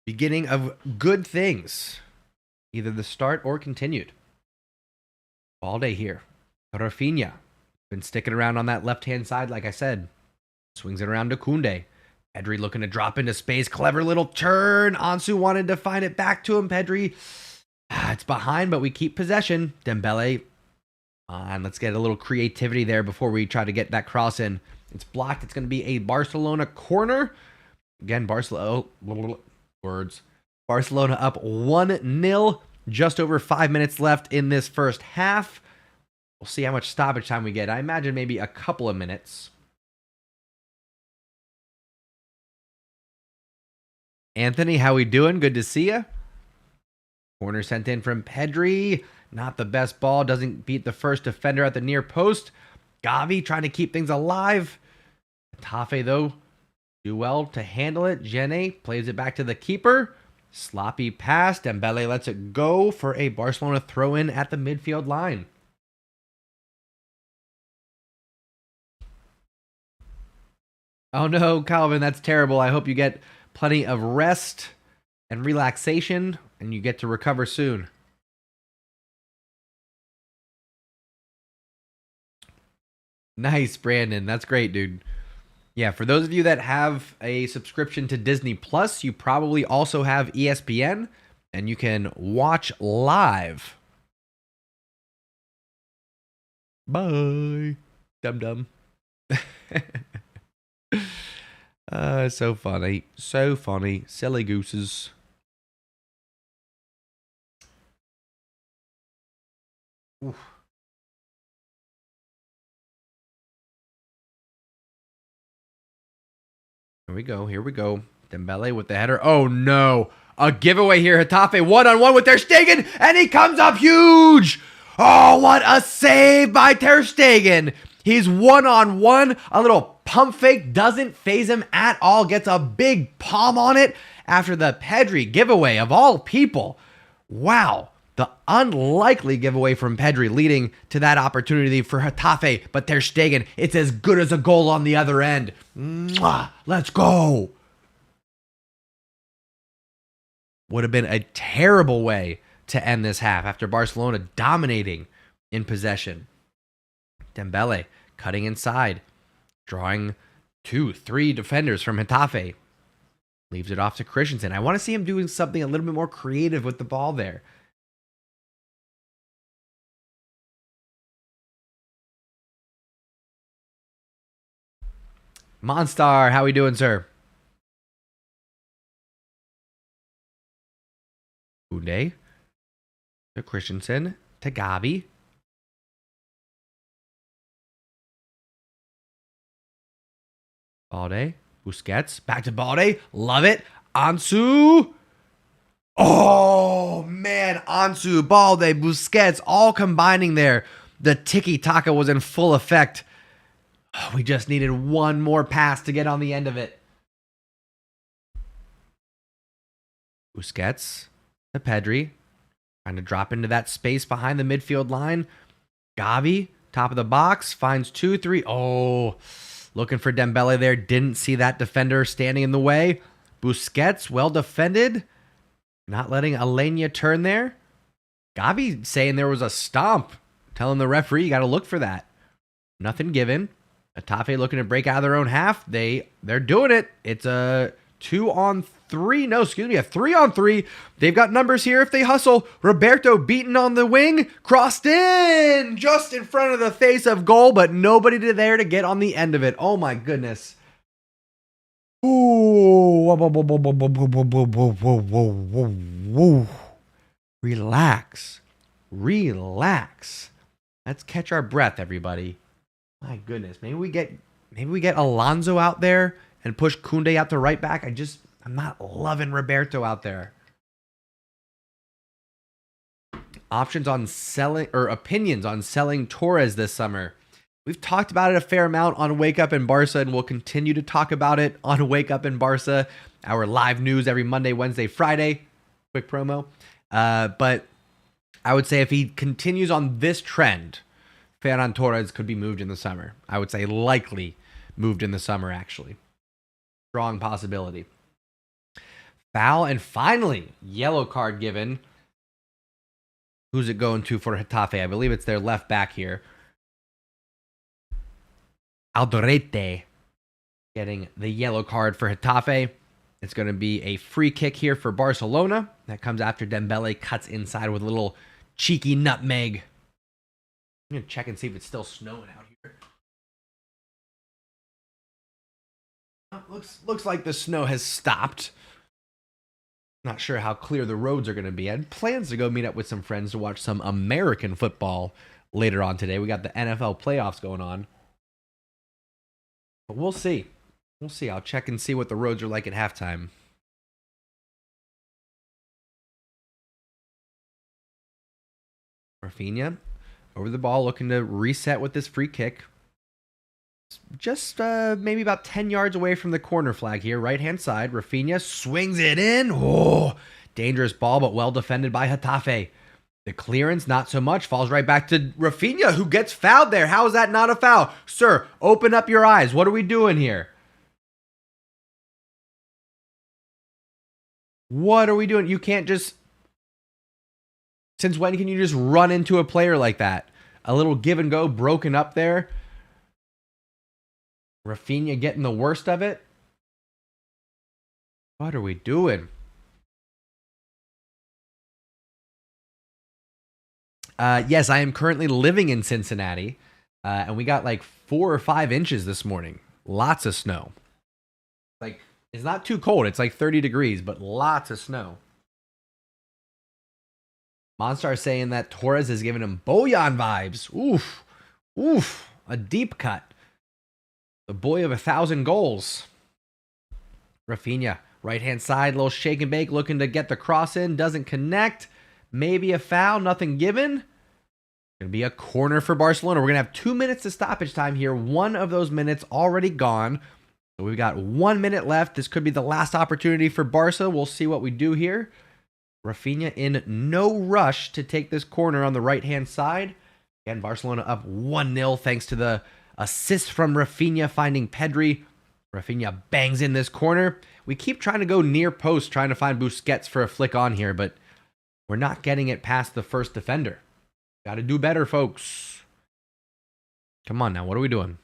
beginning of good things. Either the start or continued. Balde here. Rafinha. Been sticking around on that left-hand side, like I said. Swings it around to Koundé. Pedri looking to drop into space. Clever little turn. Ansu wanted to find it back to him. Pedri. It's behind, but we keep possession. Dembele. And let's get a little creativity there before we try to get that cross in. It's blocked. It's going to be a Barcelona corner. Again, Barcelona up 1-0. Just over 5 minutes left in this first half. We'll see how much stoppage time we get. I imagine maybe a couple of minutes. Anthony, how we doing? Good to see you. Corner sent in from Pedri. Not the best ball. Doesn't beat the first defender at the near post. Gavi trying to keep things alive. Getafe, though, do well to handle it. Gene plays it back to the keeper. Sloppy pass. Dembele lets it go for a Barcelona throw-in at the midfield line. Oh no, Calvin, that's terrible. I hope you get plenty of rest and relaxation and you get to recover soon. Nice, Brandon. That's great, dude. Yeah, for those of you that have a subscription to Disney Plus, you probably also have ESPN and you can watch live. Bye. Dum-dum. So funny. So funny. Silly gooses. Oof. Here we go. Here we go. Dembele with the header. Oh, no. A giveaway here. Getafe one-on-one with Ter Stegen, and he comes up huge. Oh, what a save by Ter Stegen. He's one-on-one. A little pump fake doesn't phase him at all. Gets a big palm on it after the Pedri giveaway of all people. Wow. The unlikely giveaway from Pedri leading to that opportunity for Getafe. But Ter Stegen, it's as good as a goal on the other end. Mwah, let's go. Would have been a terrible way to end this half after Barcelona dominating in possession. Dembele cutting inside, drawing 2-3 defenders from Getafe. Leaves it off to Christensen. I want to see him doing something a little bit more creative with the ball there. Monstar, how we doing, sir? Koundé to Christensen to Gavi. Balde, Busquets, back to Balde. Love it. Ansu. Oh, man. Ansu, Balde, Busquets, all combining there. The tiki-taka was in full effect. Oh, we just needed one more pass to get on the end of it. Busquets to Pedri. Trying to drop into that space behind the midfield line. Gavi, top of the box, finds 2-3. Oh, looking for Dembele there. Didn't see that defender standing in the way. Busquets, well defended. Not letting Alenia turn there. Gavi saying there was a stomp. Telling the referee, you got to look for that. Nothing given. Getafe looking to break out of their own half. They're doing it. It's a 2-on-3. No, excuse me, a 3-on-3. They've got numbers here if they hustle. Roberto beaten on the wing. Crossed in. Just in front of the face of goal, but nobody there to get on the end of it. Oh my goodness. Ooh. Relax. Let's catch our breath, everybody. My goodness. Maybe we get Alonso out there and push Koundé out to right back. I'm not loving Roberto out there. Opinions on selling Torres this summer. We've talked about it a fair amount on Wake Up in Barca, and we'll continue to talk about it on Wake Up in Barca, our live news every Monday, Wednesday, Friday. Quick promo. But I would say if he continues on this trend, Ferran Torres could be moved in the summer. I would say likely moved in the summer, actually. Strong possibility. Foul, and finally, yellow card given. Who's it going to for Getafe? I believe it's their left back here. Aldrete getting the yellow card for Getafe. It's going to be a free kick here for Barcelona. That comes after Dembele cuts inside with a little cheeky nutmeg. I'm going to check and see if it's still snowing out here. Looks like the snow has stopped. Not sure how clear the roads are going to be. I had plans to go meet up with some friends to watch some American football later on today. We got the NFL playoffs going on. But we'll see. We'll see. I'll check and see what the roads are like at halftime. Rafinha over the ball, looking to reset with this free kick. Just maybe about 10 yards away from the corner flag here. Right-hand side. Rafinha swings it in. Oh, dangerous ball, but well defended by Getafe. The clearance, not so much. Falls right back to Rafinha, who gets fouled there. How is that not a foul? Sir, open up your eyes. What are we doing here? What are we doing? You can't just... Since when can you just run into a player like that? A little give and go broken up there. Rafinha getting the worst of it. What are we doing? Yes, I am currently living in Cincinnati, and we got like 4 or 5 inches this morning. Lots of snow. Like, it's not too cold. It's like 30 degrees, but lots of snow. Monstar saying that Torres is giving him Bojan vibes. Oof, a deep cut. The boy of 1,000 goals. Rafinha, right-hand side, little shake and bake, looking to get the cross in. Doesn't connect. Maybe a foul, nothing given. Going to be a corner for Barcelona. We're going to have 2 minutes of stoppage time here. One of those minutes already gone. So we've got 1 minute left. This could be the last opportunity for Barca. We'll see what we do here. Rafinha in no rush to take this corner on the right-hand side. Again, Barcelona up 1-0 thanks to the assist from Rafinha finding Pedri. Rafinha bangs in this corner. We keep trying to go near post, trying to find Busquets for a flick on here, but we're not getting it past the first defender. Got to do better, folks. Come on now. What are we doing?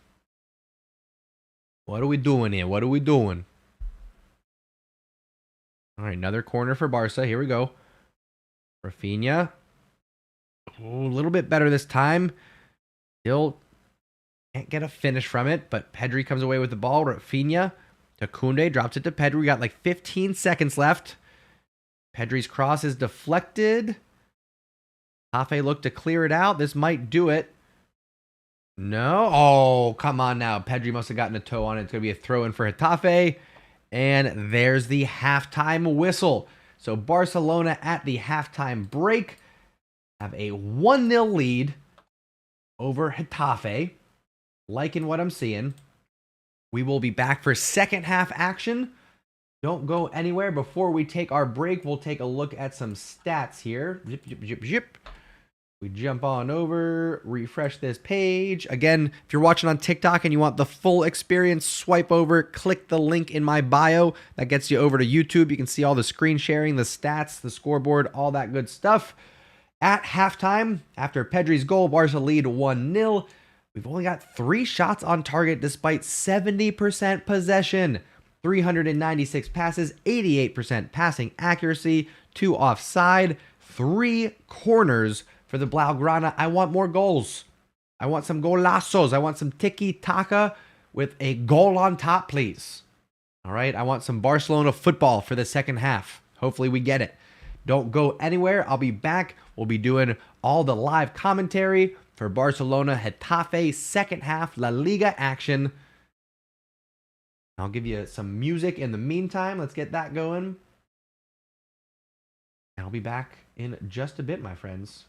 What are we doing here? What are we doing? All right, another corner for Barca. Here we go. Rafinha. Oh, a little bit better this time. Still can't get a finish from it, but Pedri comes away with the ball. Rafinha to Koundé. Drops it to Pedri. We got like 15 seconds left. Pedri's cross is deflected. Getafe looked to clear it out. This might do it. No. Oh, come on now. Pedri must have gotten a toe on it. It's going to be a throw in for Getafe. And there's the halftime whistle. So Barcelona at the halftime break have a 1-0 lead over Getafe. Liking what I'm seeing. We will be back for second half action. Don't go anywhere. Before we take our break, we'll take a look at some stats here. Zip, zip, zip, zip. We jump on over, refresh this page. Again, if you're watching on TikTok and you want the full experience, swipe over, click the link in my bio. That gets you over to YouTube. You can see all the screen sharing, the stats, the scoreboard, all that good stuff. At halftime, after Pedri's goal, Barca lead 1-0. We've only got 3 shots on target despite 70% possession. 396 passes, 88% passing accuracy, 2 offside, 3 corners for the Blaugrana. I want more goals. I want some golazos. I want some tiki-taka with a goal on top, please. All right, I want some Barcelona football for the second half. Hopefully we get it. Don't go anywhere. I'll be back. We'll be doing all the live commentary for Barcelona Getafe second half La Liga action. I'll give you some music in the meantime. Let's get that going. And I'll be back in just a bit, my friends.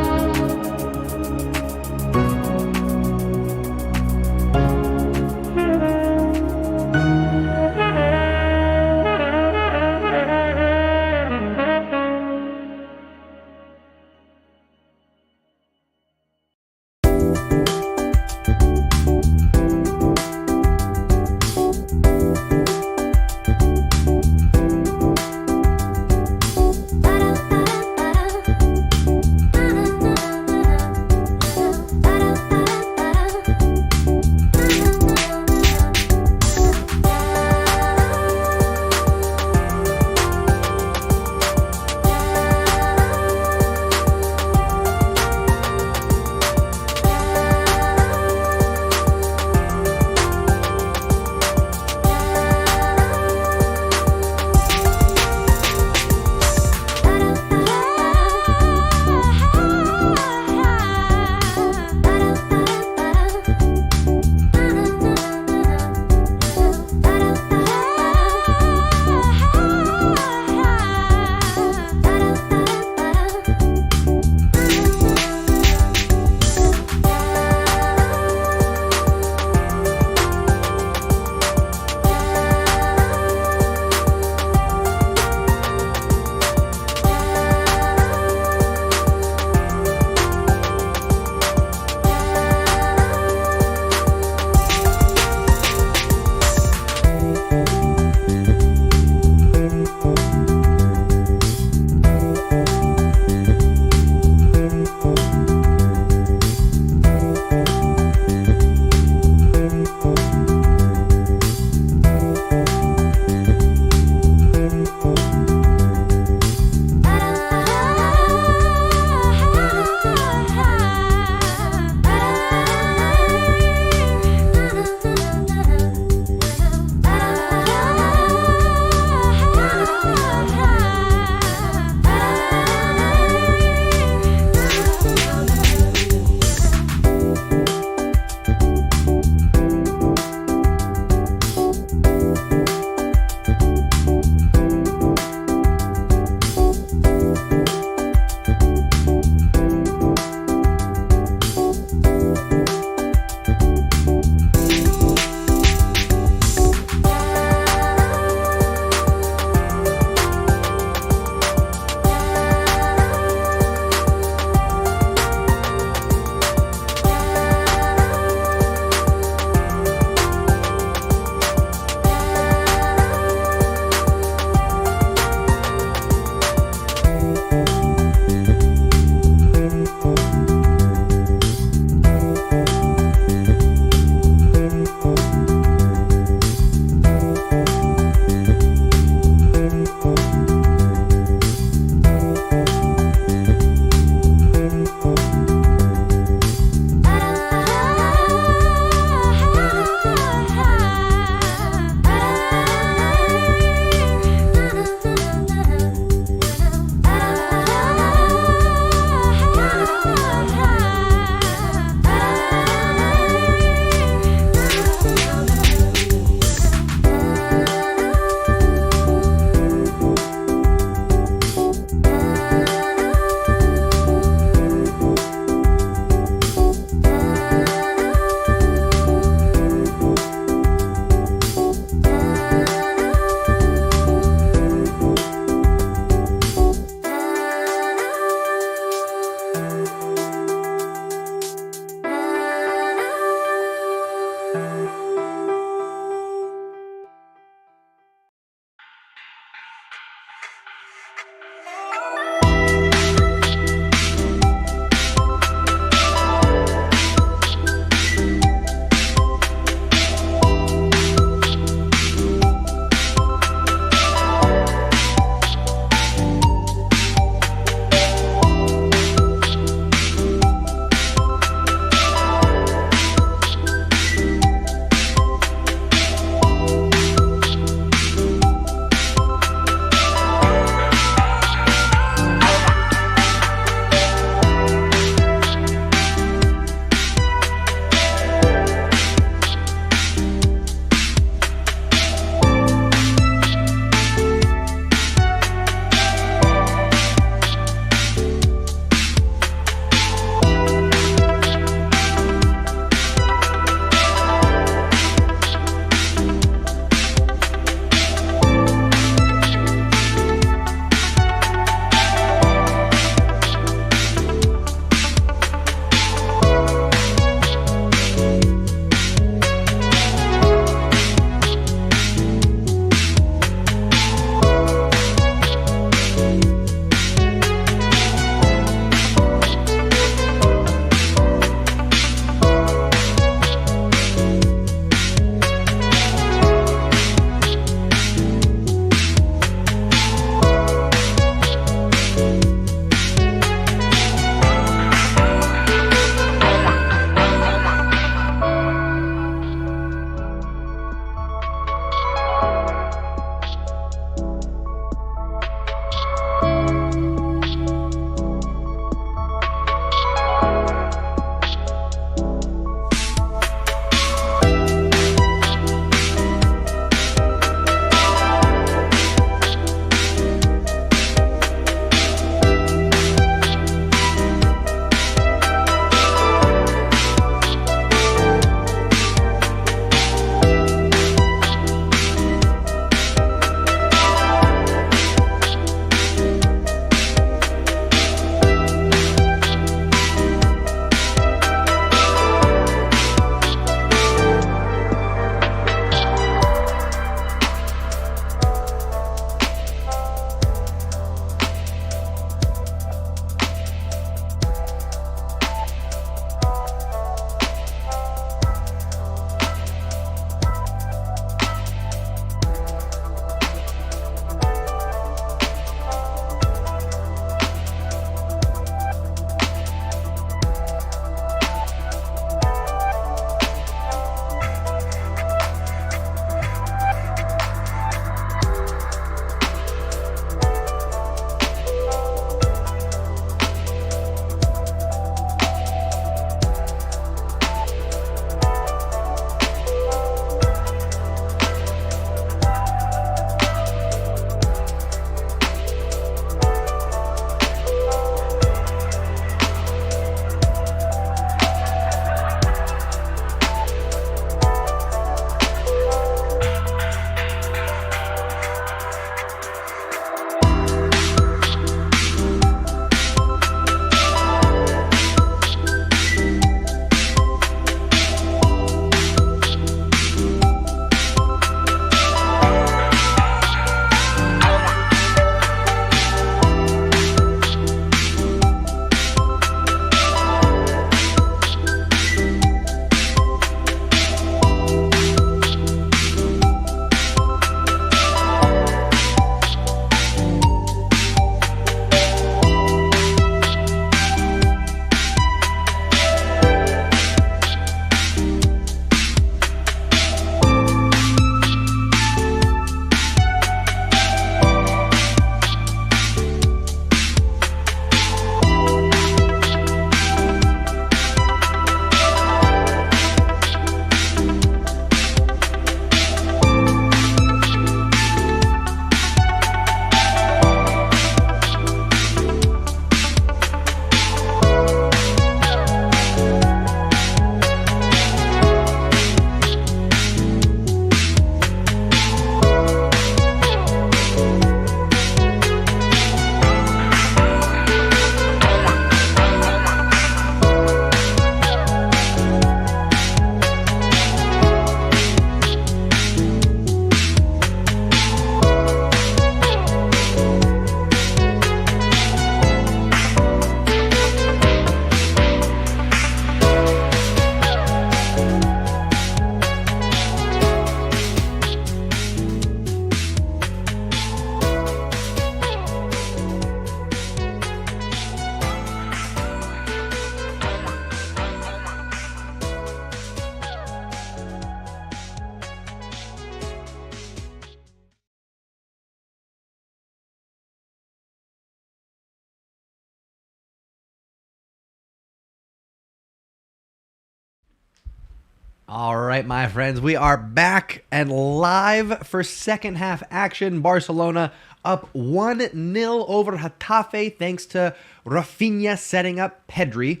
All right, my friends, we are back and live for second half action. Barcelona up 1-0 over Getafe thanks to Rafinha setting up Pedri.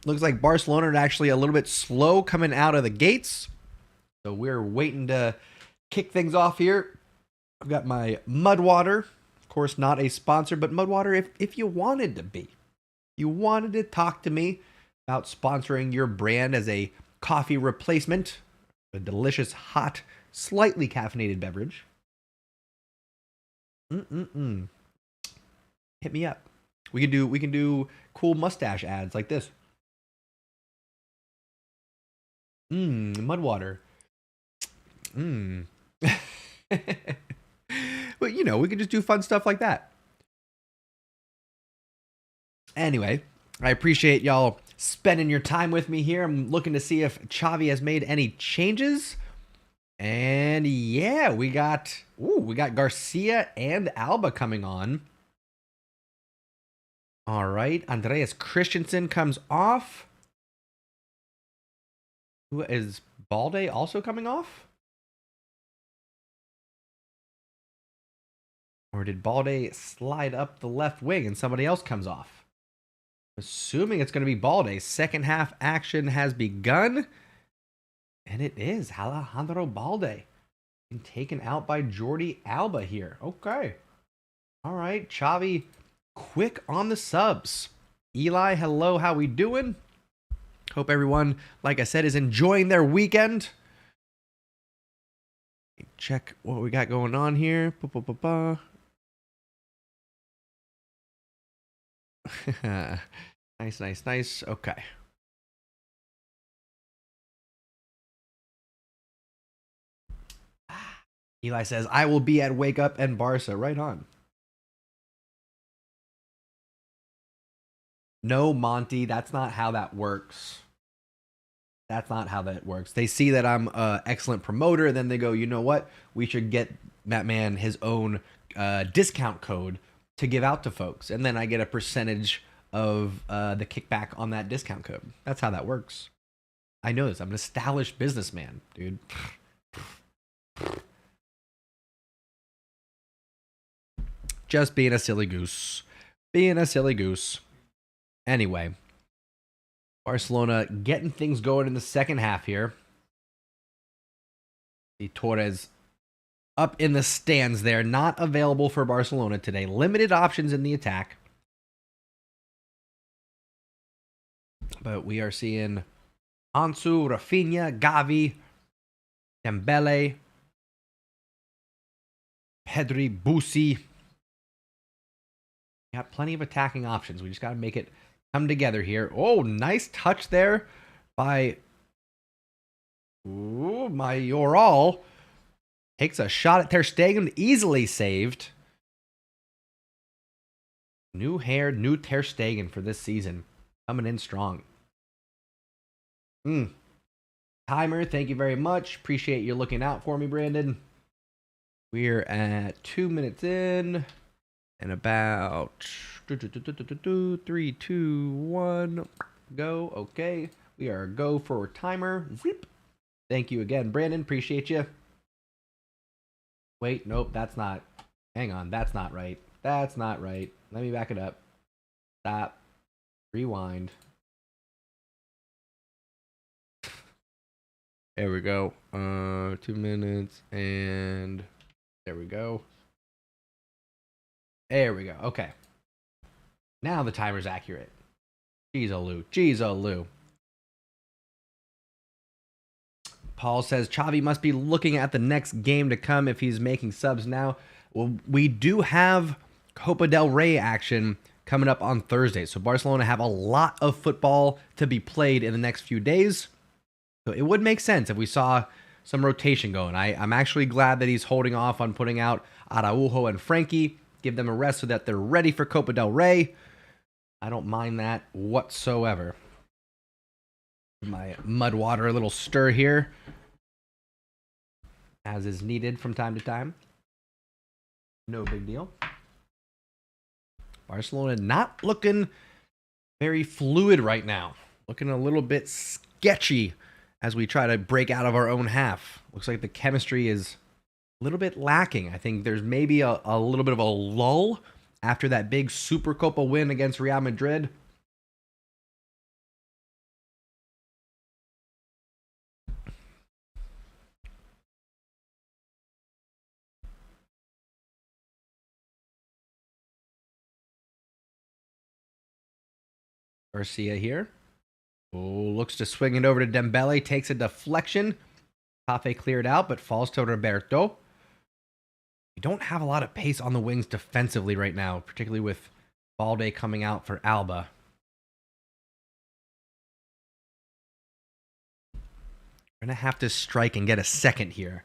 Looks like Barcelona are actually a little bit slow coming out of the gates. So we're waiting to kick things off here. I've got my mud water. Of course, not a sponsor, but mud water if you wanted to be. You wanted to talk to me about sponsoring your brand as a coffee replacement, a delicious, hot, slightly caffeinated beverage. Hit me up. We can do cool mustache ads like this. Mud water. But we can just do fun stuff like that. Anyway, I appreciate y'all spending your time with me here. I'm looking to see if Xavi has made any changes. And yeah, we got Garcia and Alba coming on. All right, Andreas Christensen comes off. Who is Balde also coming off? Or did Balde slide up the left wing and somebody else comes off? Assuming it's going to be Balde. Second half action has begun. And it is Alejandro Balde. Being taken out by Jordi Alba here. Okay. All right. Xavi quick on the subs. Eli, hello. How we doing? Hope everyone, like I said, is enjoying their weekend. Check what we got going on here. Nice. Okay. Eli says, I will be at Wake Up and Barca. Right on. No, Monty, that's not how that works. That's not how that works. They see that I'm an excellent promoter, then they go, you know what? We should get that man his own discount code to give out to folks. And then I get a percentage of the kickback on that discount code. That's how that works. I know this. I'm an established businessman, dude. Just being a silly goose. Anyway, Barcelona getting things going in the second half here. The Torres up in the stands there. Not available for Barcelona today. Limited options in the attack. But we are seeing Ansu, Rafinha, Gavi, Dembele, Pedri, Busquets. Got plenty of attacking options. We just got to make it come together here. Oh, nice touch there by Mayoral. Takes a shot at Ter Stegen, easily saved. New hair, new Ter Stegen for this season. Coming in strong. Timer, thank you very much. Appreciate you looking out for me, Brandon. We're at 2 minutes in. And about 3, 2, 1, go. Okay, we are go for timer. Zip. Thank you again, Brandon. Appreciate you. Wait, nope, that's not. Hang on, that's not right. That's not right. Let me back it up. Stop. Rewind. There we go. 2 minutes and there we go. There we go. Okay. Now the timer's accurate. Jeez oh Lou. Paul says Xavi must be looking at the next game to come if he's making subs now. Well, we do have Copa del Rey action coming up on Thursday. So Barcelona have a lot of football to be played in the next few days. So it would make sense if we saw some rotation going. I'm actually glad that he's holding off on putting out Araujo and Frankie. Give them a rest so that they're ready for Copa del Rey. I don't mind that whatsoever. My mud water, a little stir here, as is needed from time to time. No big deal. Barcelona not looking very fluid right now. Looking a little bit sketchy as we try to break out of our own half. Looks like the chemistry is a little bit lacking. I think there's maybe a little bit of a lull after that big Supercopa win against Real Madrid. Garcia here. Oh, looks to swing it over to Dembele. Takes a deflection. Getafe cleared out, but falls to Roberto. We don't have a lot of pace on the wings defensively right now, particularly with Balde coming out for Alba. We're going to have to strike and get a second here.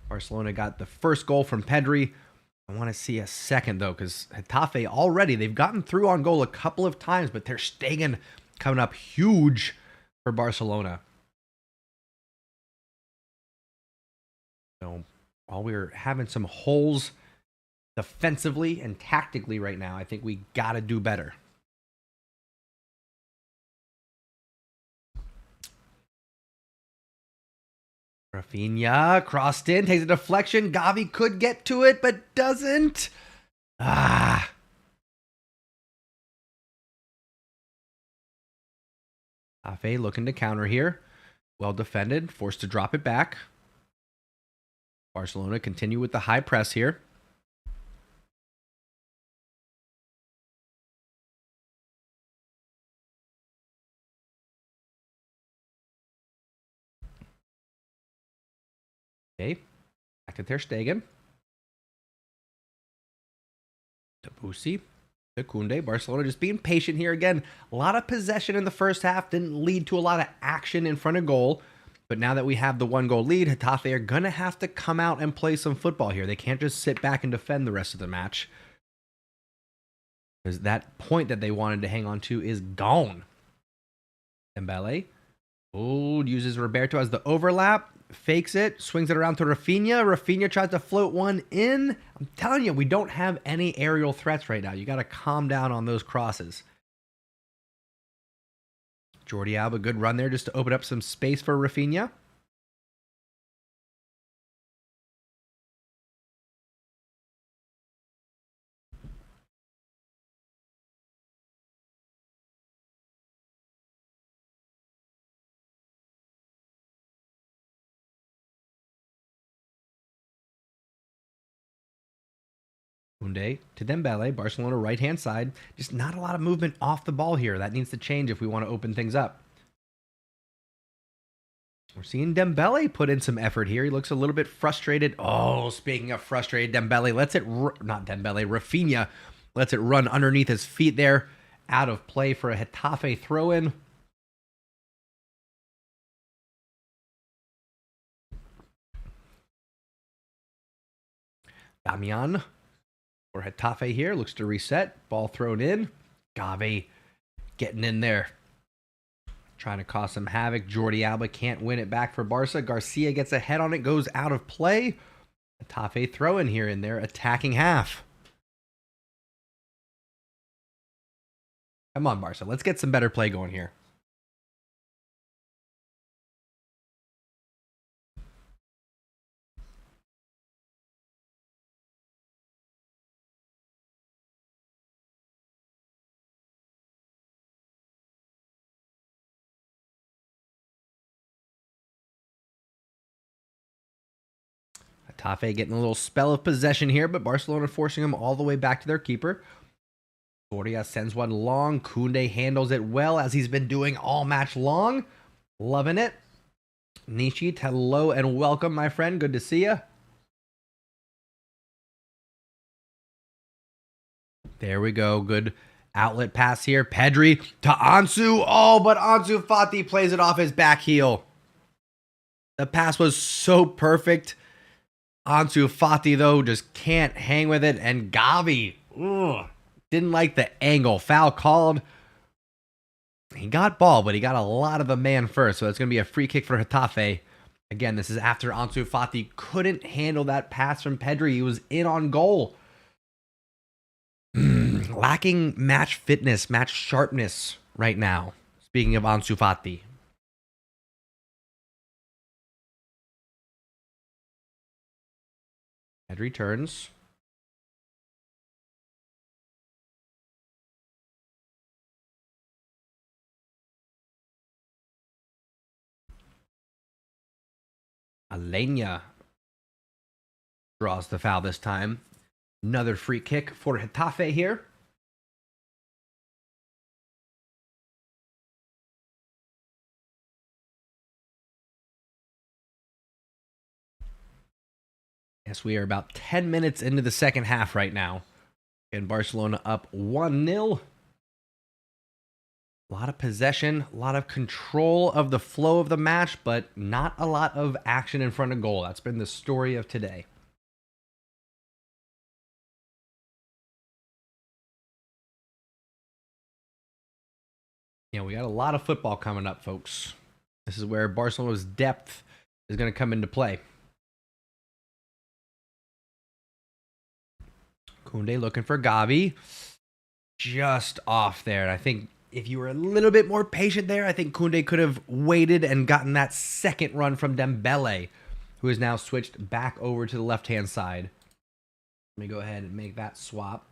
Barcelona got the first goal from Pedri. I want to see a second, though, because Getafe already, they've gotten through on goal a couple of times, but Ter Stegen coming up huge for Barcelona. So while we're having some holes defensively and tactically right now, I think we got to do better. Rafinha crossed in, takes a deflection. Gavi could get to it, but doesn't. Getafe looking to counter here. Well defended, forced to drop it back. Barcelona continue with the high press here. Okay, back to Ter Stegen. To Busi. To Koundé. Barcelona just being patient here again. A lot of possession in the first half. Didn't lead to a lot of action in front of goal. But now that we have the 1-goal lead, Getafe are going to have to come out and play some football here. They can't just sit back and defend the rest of the match, because that point that they wanted to hang on to is gone. Dembele. Oh, uses Roberto as the overlap. Fakes it. Swings it around to Rafinha. Rafinha tries to float one in. I'm telling you, we don't have any aerial threats right now. You got to calm down on those crosses. Jordi Alba, good run there just to open up some space for Rafinha. Koundé to Dembele, Barcelona right-hand side. Just not a lot of movement off the ball here. That needs to change if we want to open things up. We're seeing Dembele put in some effort here. He looks a little bit frustrated. Oh, speaking of frustrated, Dembele lets it, not Dembele, Rafinha lets it run underneath his feet there. Out of play for a Getafe throw-in. Damian for Getafe here. Looks to reset. Ball thrown in. Gavi getting in there. Trying to cause some havoc. Jordi Alba can't win it back for Barca. Garcia gets a head on it. Goes out of play. Getafe throw-in here in their attacking half. Come on, Barca. Let's get some better play going here. Getafe getting a little spell of possession here, but Barcelona forcing them all the way back to their keeper. Soria sends one long. Koundé handles it well, as he's been doing all match long. Loving it. Nishit, hello and welcome, my friend. Good to see you. There we go. Good outlet pass here. Pedri to Ansu. Oh, but Ansu Fati plays it off his back heel. The pass was so perfect. Ansu Fati, though, just can't hang with it. And Gavi, didn't like the angle. Foul called. He got ball, but he got a lot of the man first. So it's going to be a free kick for Getafe. Again, this is after Ansu Fati couldn't handle that pass from Pedri. He was in on goal. Lacking match fitness, match sharpness right now. Speaking of Ansu Fati. Pedri turns. Alenia draws the foul this time. Another free kick for Getafe here. Yes, we are about 10 minutes into the second half right now. And Barcelona up 1-0. A lot of possession, a lot of control of the flow of the match, but not a lot of action in front of goal. That's been the story of today. Yeah, we got a lot of football coming up, folks. This is where Barcelona's depth is going to come into play. Koundé looking for Gavi. Just off there. And I think if you were a little bit more patient there, I think Koundé could have waited and gotten that second run from Dembele, who has now switched back over to the left-hand side. Let me go ahead and make that swap.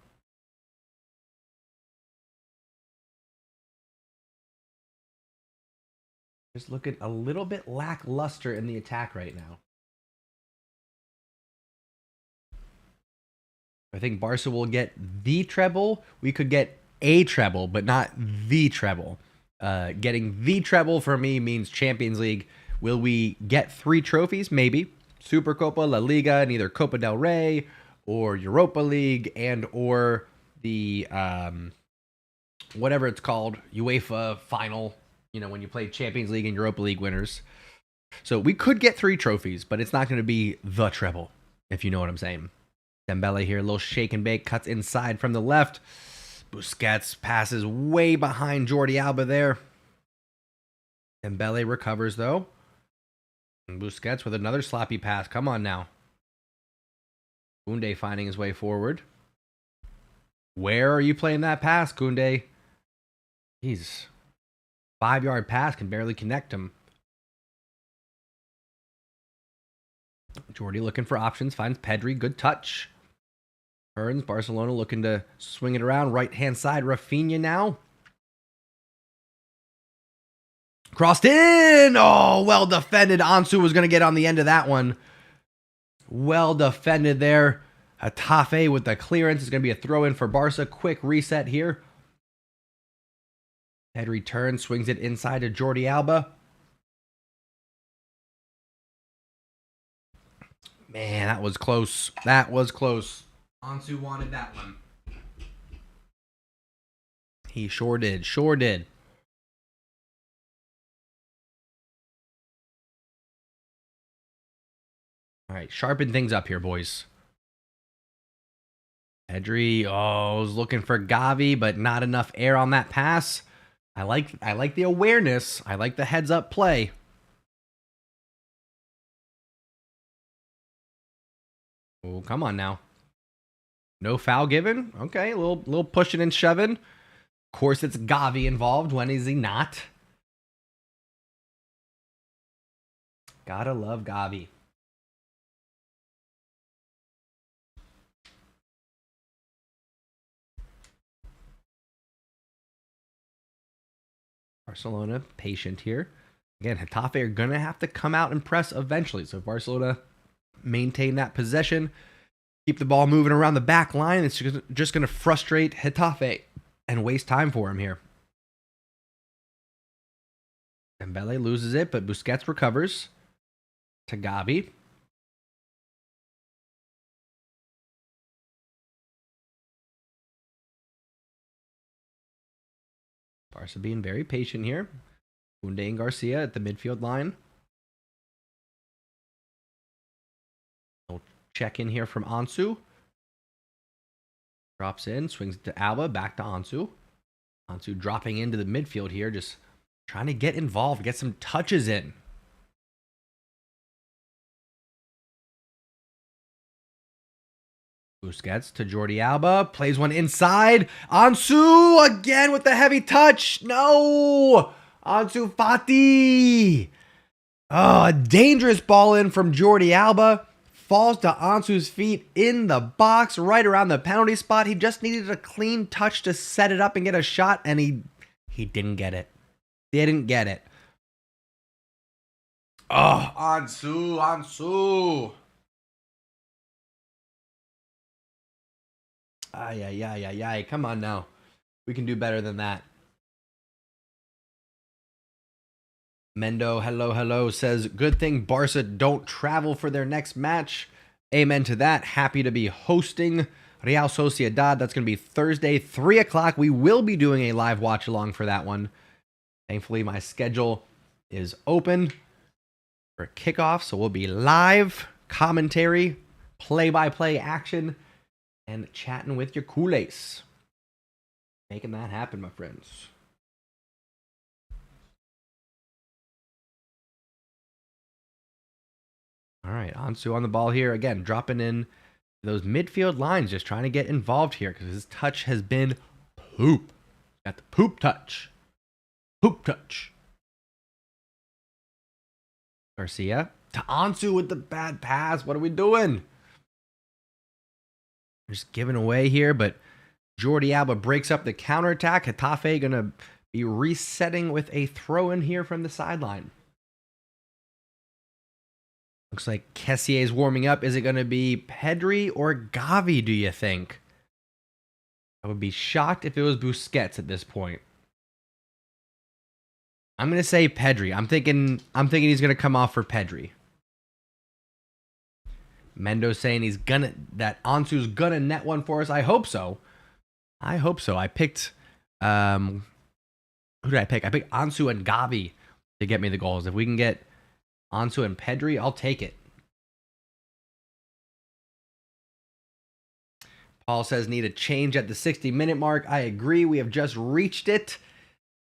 Just looking a little bit lackluster in the attack right now. I think Barca will get the treble. We could get a treble, but not the treble. Getting the treble for me means Champions League. Will we get 3 trophies? Maybe. Supercopa, La Liga, and either Copa del Rey or Europa League and or the whatever it's called, UEFA final. You know, when you play Champions League and Europa League winners. So we could get 3 trophies, but it's not going to be the treble, if you know what I'm saying. Dembele here, a little shake and bake, cuts inside from the left. Busquets passes way behind Jordi Alba there. Dembele recovers, though. And Busquets with another sloppy pass. Come on now. Koundé finding his way forward. Where are you playing that pass, Koundé? Jeez. 5-yard pass can barely connect him. Jordi looking for options. Finds Pedri. Good touch. Turns. Barcelona looking to swing it around. Right-hand side. Rafinha now. Crossed in. Oh, well defended. Ansu was going to get on the end of that one. Well defended there. Getafe with the clearance. Is going to be a throw-in for Barca. Quick reset here. Pedri turns, swings it inside to Jordi Alba. Man, that was close. That was close. Ansu wanted that one. He sure did. Sure did. All right, sharpen things up here, boys. Pedri, was looking for Gavi, but not enough air on that pass. I like the awareness. I like the heads-up play. Oh, come on now. No foul given? Okay, a little pushing and shoving. Of course, it's Gavi involved. When is he not? Gotta love Gavi. Barcelona, patient here. Again, Getafe are going to have to come out and press eventually. So if Barcelona maintain that possession, keep the ball moving around the back line, it's just going to frustrate Getafe and waste time for him here. Dembele loses it, but Busquets recovers to Gavi. Barca being very patient here. Koundé and Garcia at the midfield line. We'll check in here from Ansu. Drops in, swings it to Alba, back to Ansu. Ansu dropping into the midfield here, just trying to get involved, get some touches in. Busquets to Jordi Alba, plays one inside. Ansu again with the heavy touch. No! Ansu Fati. Oh, a dangerous ball in from Jordi Alba. falls to Ansu's feet in the box, right around the penalty spot. He just needed a clean touch to set it up and get a shot, and he didn't get it. Didn't get it. Oh, Ansu. Ay. Come on now. We can do better than that. Mendo, hello, says, good thing Barca don't travel for their next match. Amen to that. Happy to be hosting Real Sociedad. That's going to be Thursday, 3 o'clock. We will be doing a live watch along for that one. Thankfully, my schedule is open for kickoff, so we'll be live, commentary, play-by-play action, and chatting with your culés. Making that happen, my friends. All right, Ansu on the ball here. Again, dropping in those midfield lines, just trying to get involved here because his touch has been poop. Got the poop touch. Poop touch. Garcia to Ansu with the bad pass. What are we doing? We're just giving away here, but Jordi Alba breaks up the counterattack. Getafe going to be resetting with a throw-in here from the sideline. Looks like Kessié is warming up. Is it going to be Pedri or Gavi, do you think? I would be shocked if it was Busquets at this point. I'm going to say Pedri. I'm thinking he's going to come off for Pedri. Mendo saying that Ansu's going to net one for us. I hope so. I picked who did I pick? I picked Ansu and Gavi to get me the goals. If we can get Ansu and Pedri, I'll take it. Paul says need a change at the 60-minute mark. I agree. We have just reached it.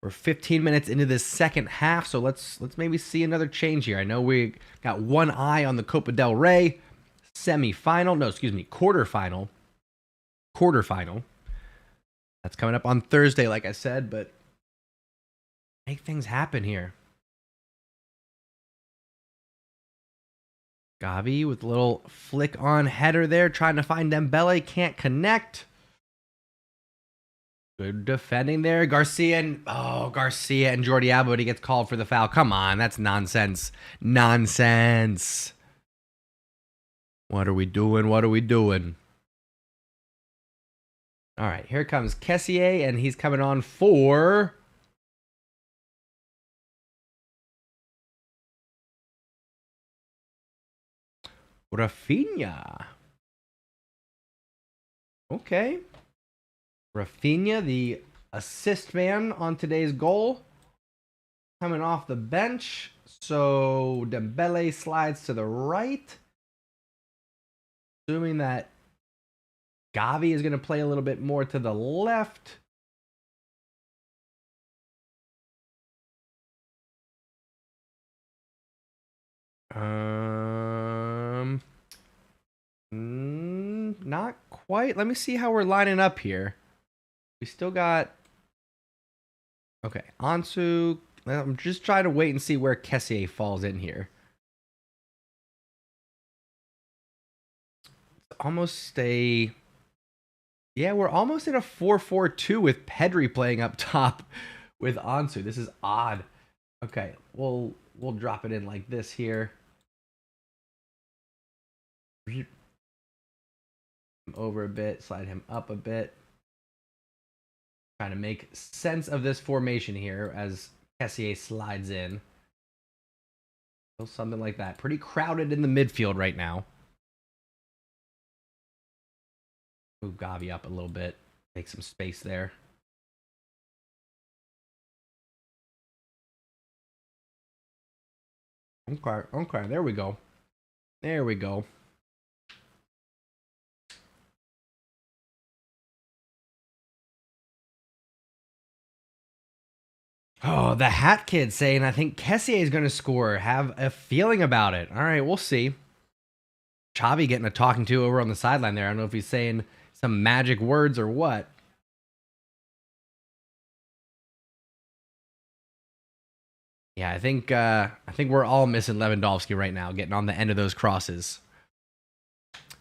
We're 15 minutes into this second half, so let's maybe see another change here. I know we got one eye on the Copa del Rey quarterfinal. That's coming up on Thursday, like I said, but make things happen here. Gavi with a little flick on header there, trying to find Dembele, can't connect. Good defending there. Garcia and Jordi Alba, but he gets called for the foul. Come on, that's nonsense. Nonsense. What are we doing? All right, here comes Kessié, and he's coming on for Rafinha. Okay. Rafinha, the assist man on today's goal, coming off the bench. So Dembele slides to the right. Assuming that Gavi is going to play a little bit more to the left. Not quite. Let me see how we're lining up here. We still got... Okay, Ansu. I'm just trying to wait and see where Kessié falls in here. Almost a... Yeah, we're almost in a 4-4-2 with Pedri playing up top with Ansu. This is odd. Okay, we'll drop it in like this here. Over a bit, slide him up a bit. Trying to make sense of this formation here as Kessié slides in. Something like that. Pretty crowded in the midfield right now. Move Gavi up a little bit. Make some space there. Okay, there we go. There we go. Oh, the Hat Kid saying, I think Kessié is going to score. Have a feeling about it. All right, we'll see. Xavi getting a talking to over on the sideline there. I don't know if he's saying some magic words or what. Yeah, I think we're all missing Lewandowski right now, getting on the end of those crosses.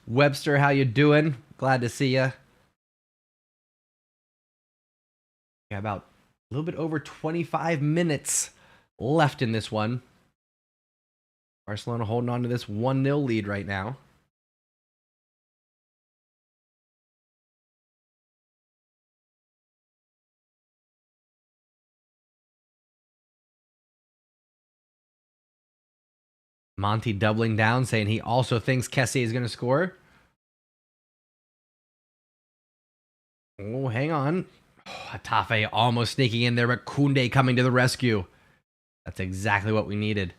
Webster, how you doing? Glad to see you. Got about a little bit over 25 minutes left in this one. Barcelona holding on to this 1-0 lead right now. Monty doubling down, saying he also thinks Kessie is going to score. Oh, hang on. Oh, Getafe almost sneaking in there, but Koundé coming to the rescue. That's exactly what we needed.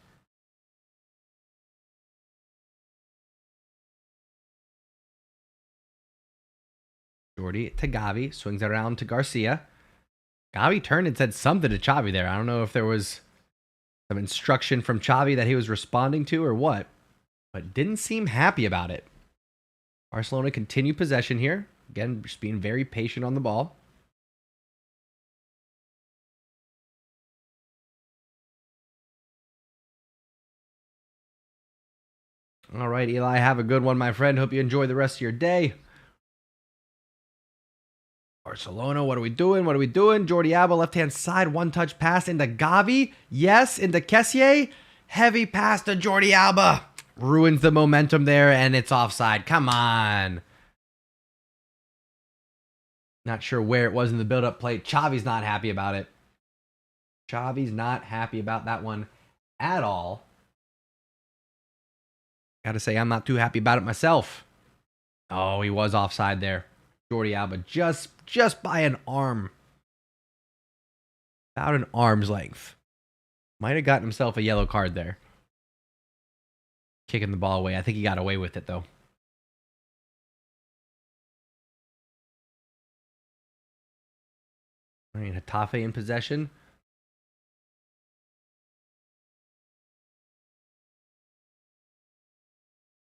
Jordi to Gavi, swings it around to Garcia. Gavi turned and said something to Xavi there. I don't know if there was some instruction from Xavi that he was responding to or what, but didn't seem happy about it. Barcelona continue possession here. Again, just being very patient on the ball. All right, Eli, have a good one, my friend. Hope you enjoy the rest of your day. Barcelona, what are we doing? What are we doing? Jordi Alba, left-hand side, one-touch pass into Gavi. Yes, into Kessie. Heavy pass to Jordi Alba. Ruins the momentum there, and it's offside. Come on. Not sure where it was in the build-up play. Xavi's not happy about it. Xavi's not happy about that one at all. Gotta say, I'm not too happy about it myself. Oh, he was offside there. Jordi Alba just by an arm. About an arm's length. Might have gotten himself a yellow card there. Kicking the ball away. I think he got away with it, though. All right, Getafe in possession.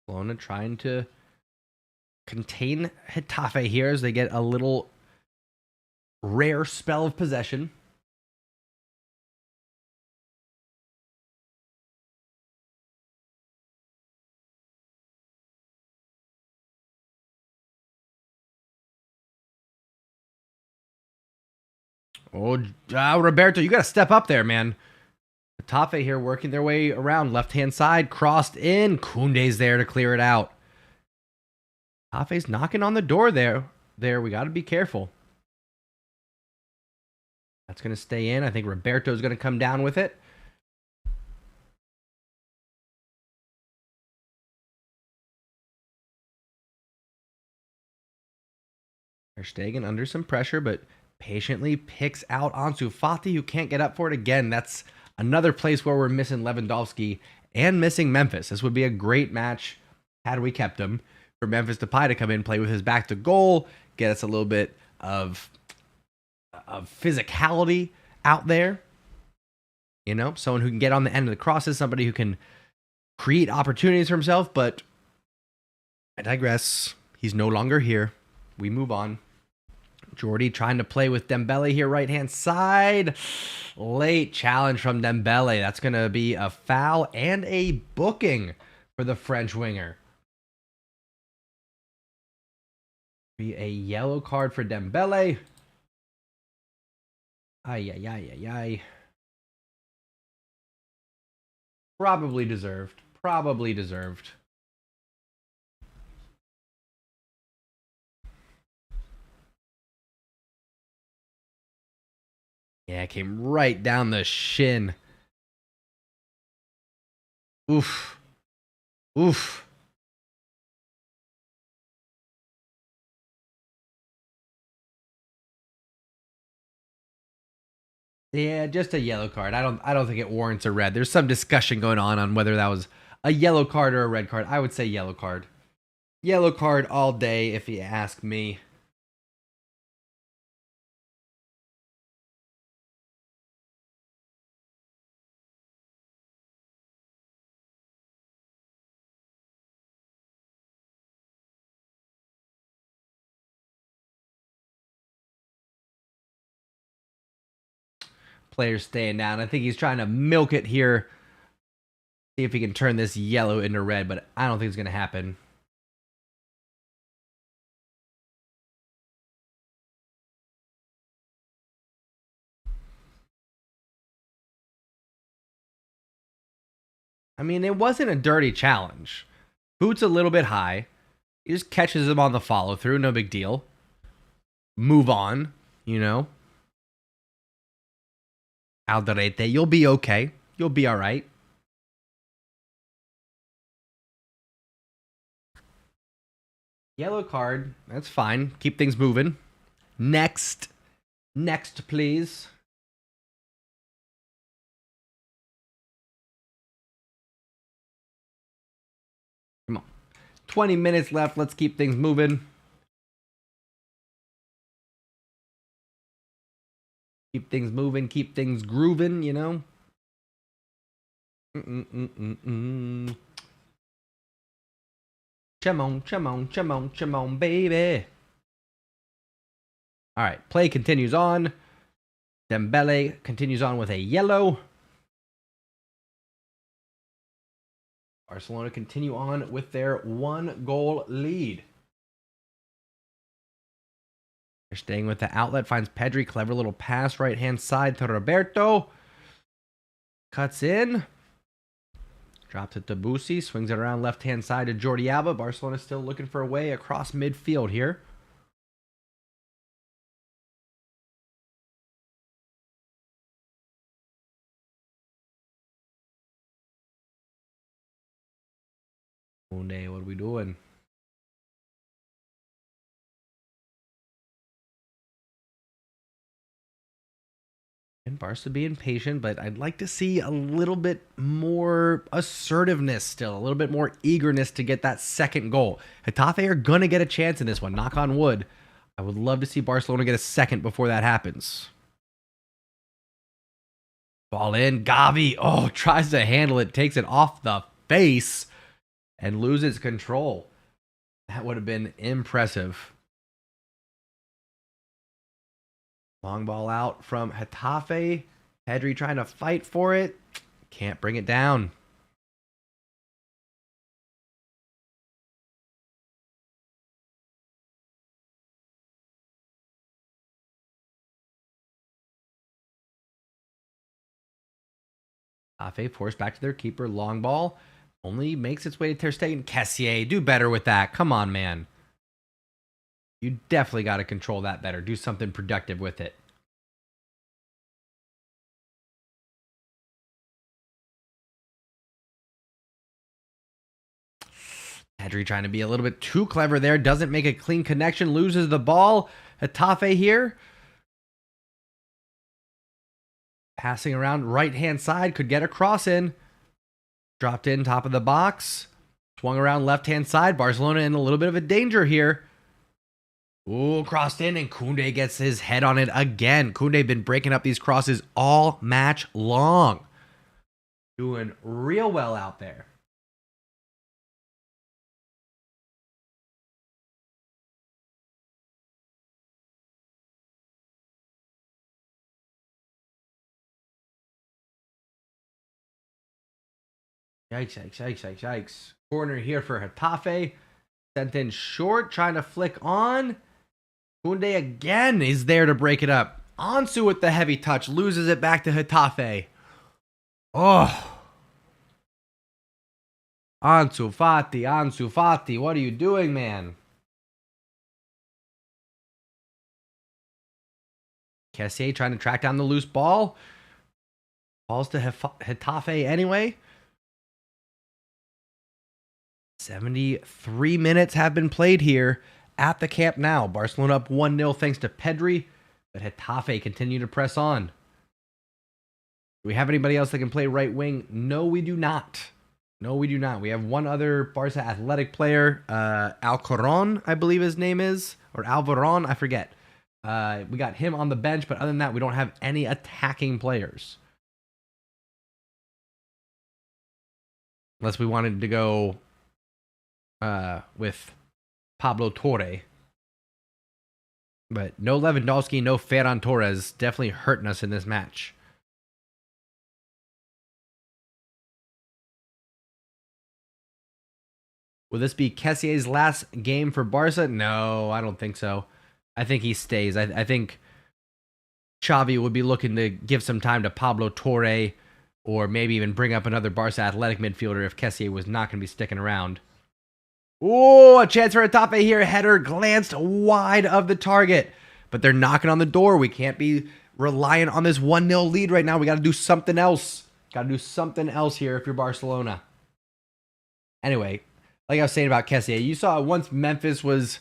Barcelona trying to contain Getafe here as they get a little rare spell of possession. Oh, Roberto, you got to step up there, man. Getafe here working their way around. Left-hand side, crossed in. Koundé's there to clear it out. Getafe's knocking on the door there. We got to be careful. That's going to stay in. I think Roberto's going to come down with it. Ter Stegen under some pressure, but patiently picks out Ansu Fati, who can't get up for it again. That's another place where we're missing Lewandowski and missing Memphis. This would be a great match had we kept him. For Memphis Depay to come in, play with his back to goal, get us a little bit of physicality out there. You know, someone who can get on the end of the crosses, somebody who can create opportunities for himself, but I digress. He's no longer here. We move on. Jordi trying to play with Dembele here, right-hand side. Late challenge from Dembele. That's going to be a foul and a booking for the French winger. Be a yellow card for Dembele. Ay. Probably deserved. Probably deserved. Yeah, it came right down the shin. Oof. Oof. Yeah, just a yellow card. I don't think it warrants a red. There's some discussion going on whether that was a yellow card or a red card. I would say yellow card. Yellow card all day if you ask me. Players staying down. I think he's trying to milk it here. See if he can turn this yellow into red, but I don't think it's going to happen. I mean, it wasn't a dirty challenge. Boots a little bit high. He just catches him on the follow through. No big deal. Move on, you know. Alderete, you'll be okay. You'll be all right. Yellow card. That's fine. Keep things moving. Next. Next, please. Come on. 20 minutes left. Let's keep things moving. Keep things moving. Keep things grooving, you know. Come on, baby. All right, play continues on. Dembele continues on with a yellow. Barcelona continue on with their 1-goal lead. They're staying with the outlet. Finds Pedri. Clever little pass right-hand side to Roberto. Cuts in. Drops it to Busi. Swings it around left-hand side to Jordi Alba. Barcelona still looking for a way across midfield here. Munde, what are we doing? And Barca being patient, but I'd like to see a little bit more assertiveness still, a little bit more eagerness to get that second goal. Getafe are going to get a chance in this one, knock on wood. I would love to see Barcelona get a second before that happens. Ball in, Gavi, oh, tries to handle it, takes it off the face, and loses control. That would have been impressive. Long ball out from Getafe. Pedri trying to fight for it. Can't bring it down. Getafe forced back to their keeper. Long ball. Only makes its way to Ter Stegen. Kessié, do better with that. Come on, man. You definitely got to control that better. Do something productive with it. Pedri trying to be a little bit too clever there. Doesn't make a clean connection. Loses the ball. Getafe here. Passing around right-hand side. Could get a cross in. Dropped in top of the box. Swung around left-hand side. Barcelona in a little bit of a danger here. Ooh, crossed in, and Koundé gets his head on it again. Koundé been breaking up these crosses all match long. Doing real well out there. Yikes, yikes, yikes, yikes, yikes. Corner here for Getafe. Sent in short, trying to flick on. Koundé again is there to break it up. Ansu with the heavy touch, loses it back to Getafe. Oh. Ansu Fati, what are you doing, man? Kessié trying to track down the loose ball. Falls to Getafe anyway. 73 minutes have been played here at the Camp Nou. Barcelona up 1-0 thanks to Pedri, but Getafe continue to press on. Do we have anybody else that can play right wing? No, we do not. No, we do not. We have one other Barca athletic player, Alcoron, I believe his name is, or Alvaron, I forget. We got him on the bench, but other than that, we don't have any attacking players. Unless we wanted to go with Pablo Torre. But no Lewandowski, no Ferran Torres. Definitely hurting us in this match. Will this be Kessié's last game for Barca? No, I don't think so. I think he stays. I think Xavi would be looking to give some time to Pablo Torre. or maybe even bring up another Barca athletic midfielder if Kessié was not going to be sticking around. Oh, a chance for Getafe here. Header glanced wide of the target, but they're knocking on the door. We can't be reliant on this 1-0 lead right now. We got to do something else. Got to do something else here if you're Barcelona. Anyway, like I was saying about Kessié, you saw once Memphis was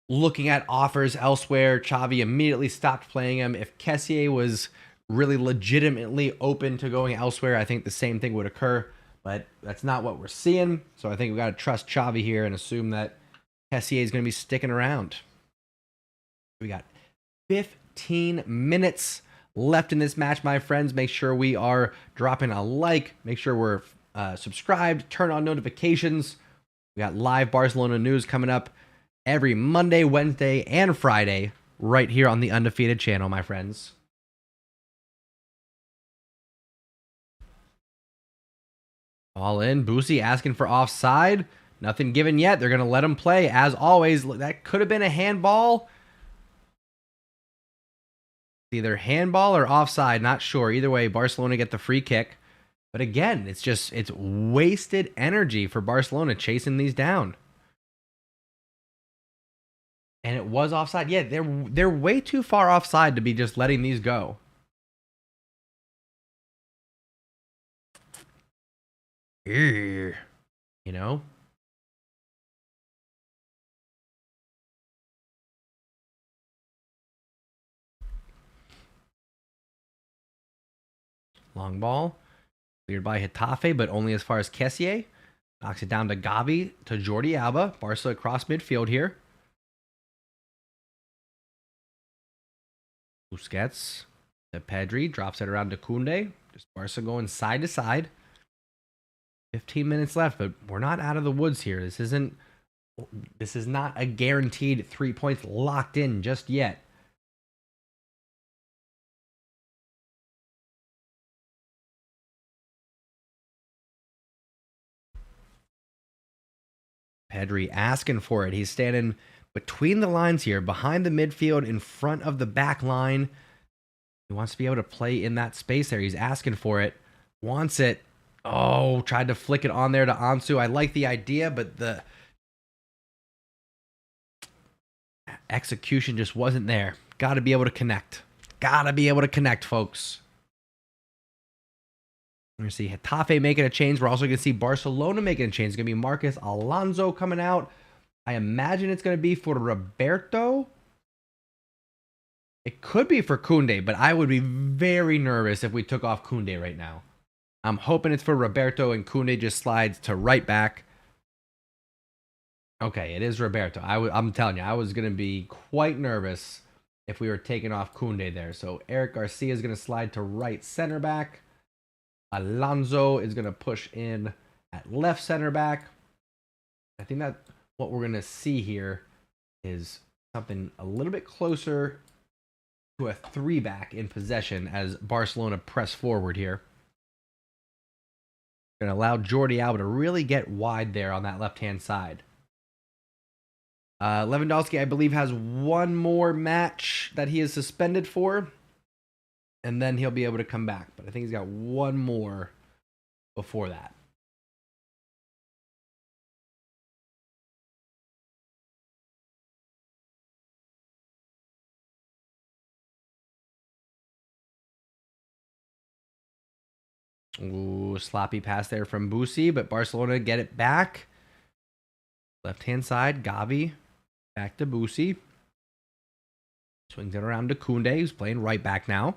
looking at offers elsewhere, Xavi immediately stopped playing him. If Kessié was really legitimately open to going elsewhere, I think the same thing would occur. But that's not what we're seeing. So I think we got to trust Xavi here and assume that Kessié is going to be sticking around. We got 15 minutes left in this match, my friends. Make sure we are dropping a like. Make sure we're subscribed. Turn on notifications. We got live Barcelona news coming up every Monday, Wednesday, and Friday right here on the Undefeated channel, my friends. All in. Busquets asking for offside. Nothing given yet. They're going to let him play. As always, that could have been a handball. Either handball or offside. Not sure. Either way, Barcelona get the free kick. But again, it's wasted energy for Barcelona chasing these down. And it was offside. Yeah, they're way too far offside to be just letting these go. You know? Long ball. Cleared by Getafe, but only as far as Kessié. Knocks it down to Gavi, to Jordi Alba. Barca across midfield here. Busquets to Pedri. Drops it around to Koundé. Just Barca going side to side. 15 minutes left, but we're not out of the woods here. This is not a guaranteed 3 points locked in just yet. Pedri asking for it. He's standing between the lines here, behind the midfield, in front of the back line. He wants to be able to play in that space there. He's asking for it. Wants it. Oh, tried to flick it on there to Ansu. I like the idea, but the execution just wasn't there. Got to be able to connect. Got to be able to connect, folks. We're going to see Getafe making a change. We're also going to see Barcelona making a change. It's going to be Marcos Alonso coming out. I imagine it's going to be for Roberto. It could be for Koundé, but I would be very nervous if we took off Koundé right now. I'm hoping it's for Roberto and Koundé just slides to right back. Okay, it is Roberto. I'm telling you, I was going to be quite nervous if we were taking off Koundé there. So Eric Garcia is going to slide to right center back. Alonso is going to push in at left center back. I think that what we're going to see here is something a little bit closer to a 3-back in possession as Barcelona press forward here. Going to allow Jordi Alba to really get wide there on that left-hand side. Lewandowski, I believe, has one more match that he is suspended for, and then he'll be able to come back. But I think he's got one more before that. Ooh, sloppy pass there from Busquets, but Barcelona get it back. Left-hand side, Gavi. Back to Busquets. Swings it around to Koundé, who's playing right back now.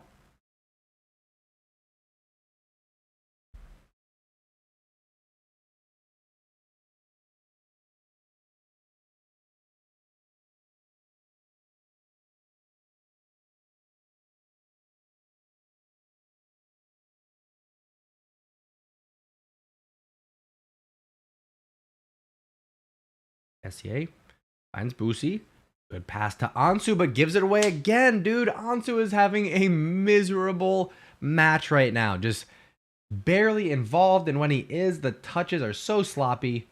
Kessié finds Busquets. Good pass to Ansu, but gives it away again. Dude, Ansu is having a miserable match right now. Just barely involved, and when he is, the touches are so sloppy.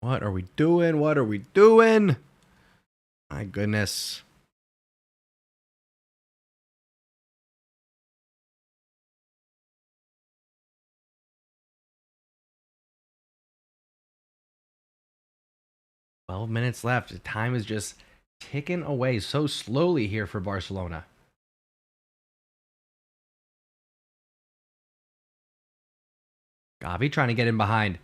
What are we doing? What are we doing? My goodness. 12 minutes left. Time is just ticking away so slowly here for Barcelona. Gavi trying to get in behind.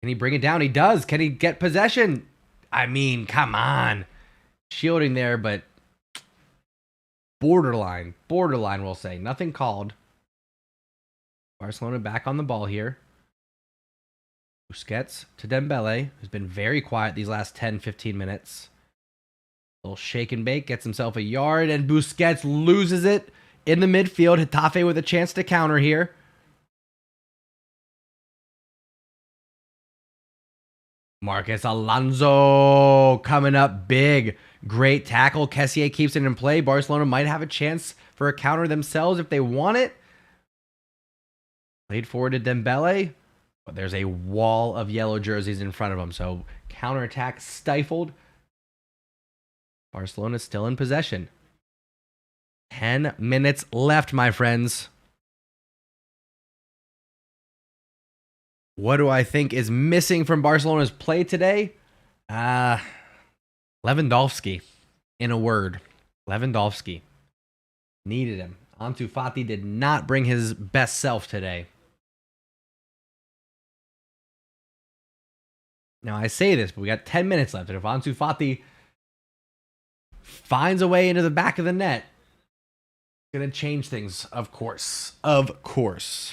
Can he bring it down? He does. Can he get possession? I mean, come on. Shielding there, but borderline, we'll say. Nothing called. Barcelona back on the ball here. Busquets to Dembele, who's been very quiet these last 10, 15 minutes. A little shake and bake, gets himself a yard, and Busquets loses it in the midfield. Getafe with a chance to counter here. Marcos Alonso coming up big. Great tackle. Kessié keeps it in play. Barcelona might have a chance for a counter themselves if they want it. Played forward to Dembele, but there's a wall of yellow jerseys in front of him. So counterattack stifled. Barcelona still in possession. 10 minutes left, my friends. What do I think is missing from Barcelona's play today? Lewandowski, in a word. Lewandowski. Needed him. Ansu Fati did not bring his best self today. Now, I say this, but we got 10 minutes left. And if Ansu Fati finds a way into the back of the net, it's going to change things, of course. Of course.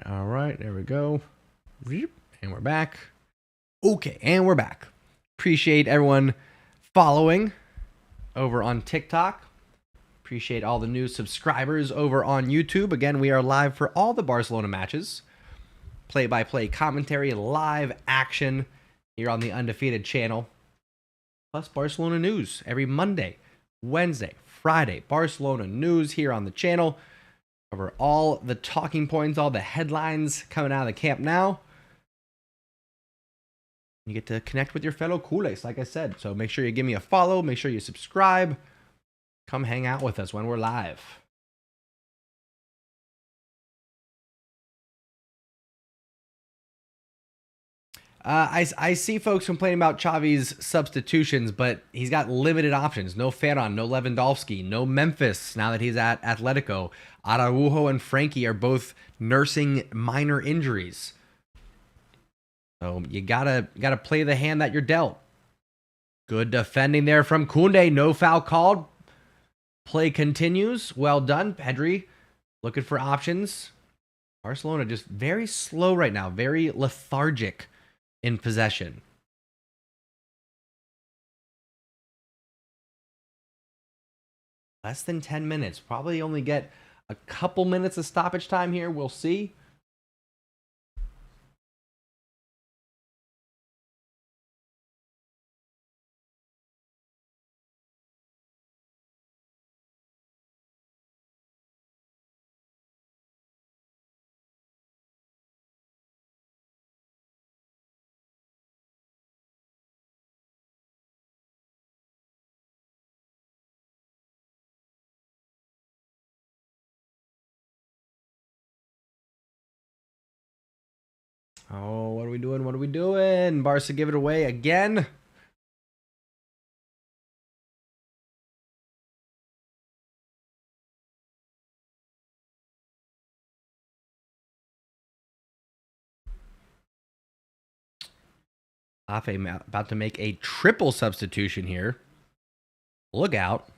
All right, there we go. And we're back. Okay, and we're back. Appreciate everyone following over on TikTok. Appreciate all the new subscribers over on YouTube. Again, we are live for all the Barcelona matches. Play-by-play commentary, live action here on the Undefeated channel. Plus Barcelona news every Monday, Wednesday, Friday. Barcelona news here on the channel. Cover all the talking points, all the headlines coming out of the Camp Nou. You get to connect with your fellow culés, like I said. So make sure you give me a follow. Make sure you subscribe. Come hang out with us when we're live. I see folks complaining about Xavi's substitutions, but he's got limited options. No Ferran, no Lewandowski, no Memphis now that he's at Atletico. Araujo and Frankie are both nursing minor injuries. So you gotta play the hand that you're dealt. Good defending there from Koundé. No foul called. Play continues. Well done, Pedri. Looking for options. Barcelona just very slow right now. Very lethargic in possession. Less than 10 minutes. Probably only get a couple minutes of stoppage time here. We'll see. Oh, what are we doing? What are we doing? Barca give it away again. Getafe about to make a triple substitution here. Look out.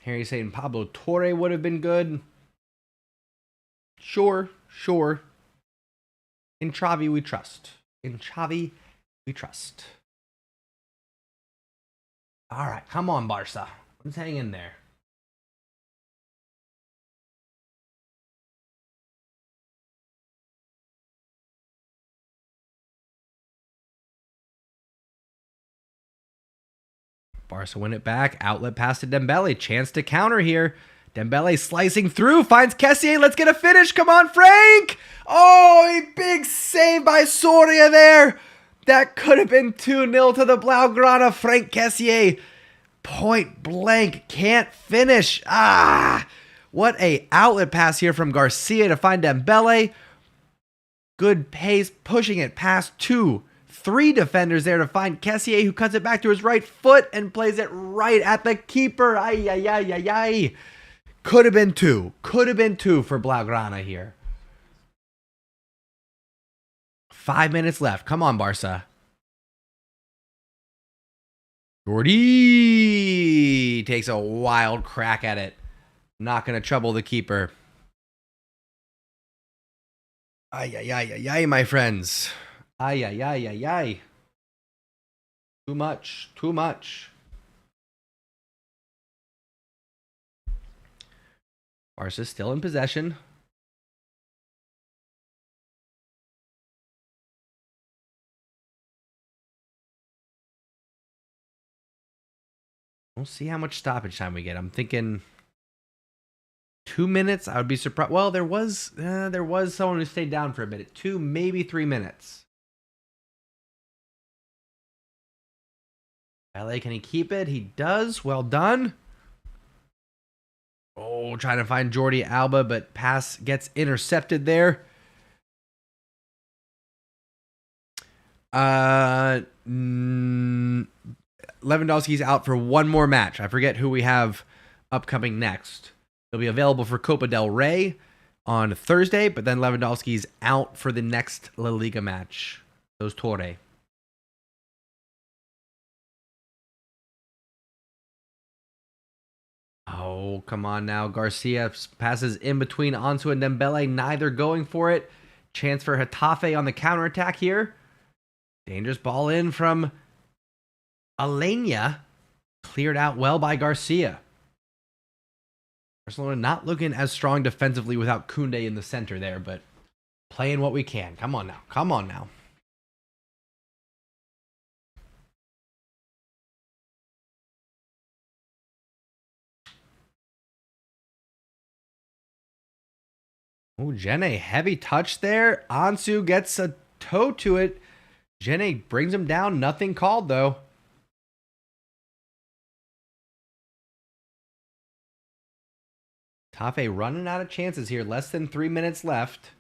Harry's saying Pablo Torre would have been good. Sure. In Xavi, we trust. All right, come on, Barca. Let's hang in there. Barca win it back. Outlet pass to Dembele. Chance to counter here. Dembele slicing through. Finds Kessié. Let's get a finish. Come on, Frank. Oh, a big save by Soria there. That could have been 2-0 to the Blaugrana. Frank Kessié. Point blank. Can't finish. What a outlet pass here from Garcia to find Dembele. Good pace. Pushing it past 2-3 defenders there to find Kessié, who cuts it back to his right foot and plays it right at the keeper. Ay. Could have been two. Could have been two for Blaugrana here. 5 minutes left. Come on, Barca. Jordi takes a wild crack at it. Not going to trouble the keeper. Ay, my friends. Ay. Too much. Barca's still in possession. We'll see how much stoppage time we get. I'm thinking 2 minutes. I would be surprised. Well, there was someone who stayed down for a minute. 2, maybe 3 minutes. LA, can he keep it? He does. Well done. Oh, trying to find Jordi Alba, but pass gets intercepted there. Lewandowski's out for one more match. I forget who we have upcoming next. He'll be available for Copa del Rey on Thursday, but then Lewandowski's out for the next La Liga match. Those Torre. Oh, come on now. Garcia passes in between Ansu and Dembele, neither going for it. Chance for Getafe on the counterattack here. Dangerous ball in from Alenia. Cleared out well by Garcia. Barcelona not looking as strong defensively without Koundé in the center there, but playing what we can. Come on now. Oh, Jene, heavy touch there. Ansu gets a toe to it. Jene brings him down. Nothing called, though. Tafe running out of chances here. Less than 3 minutes left.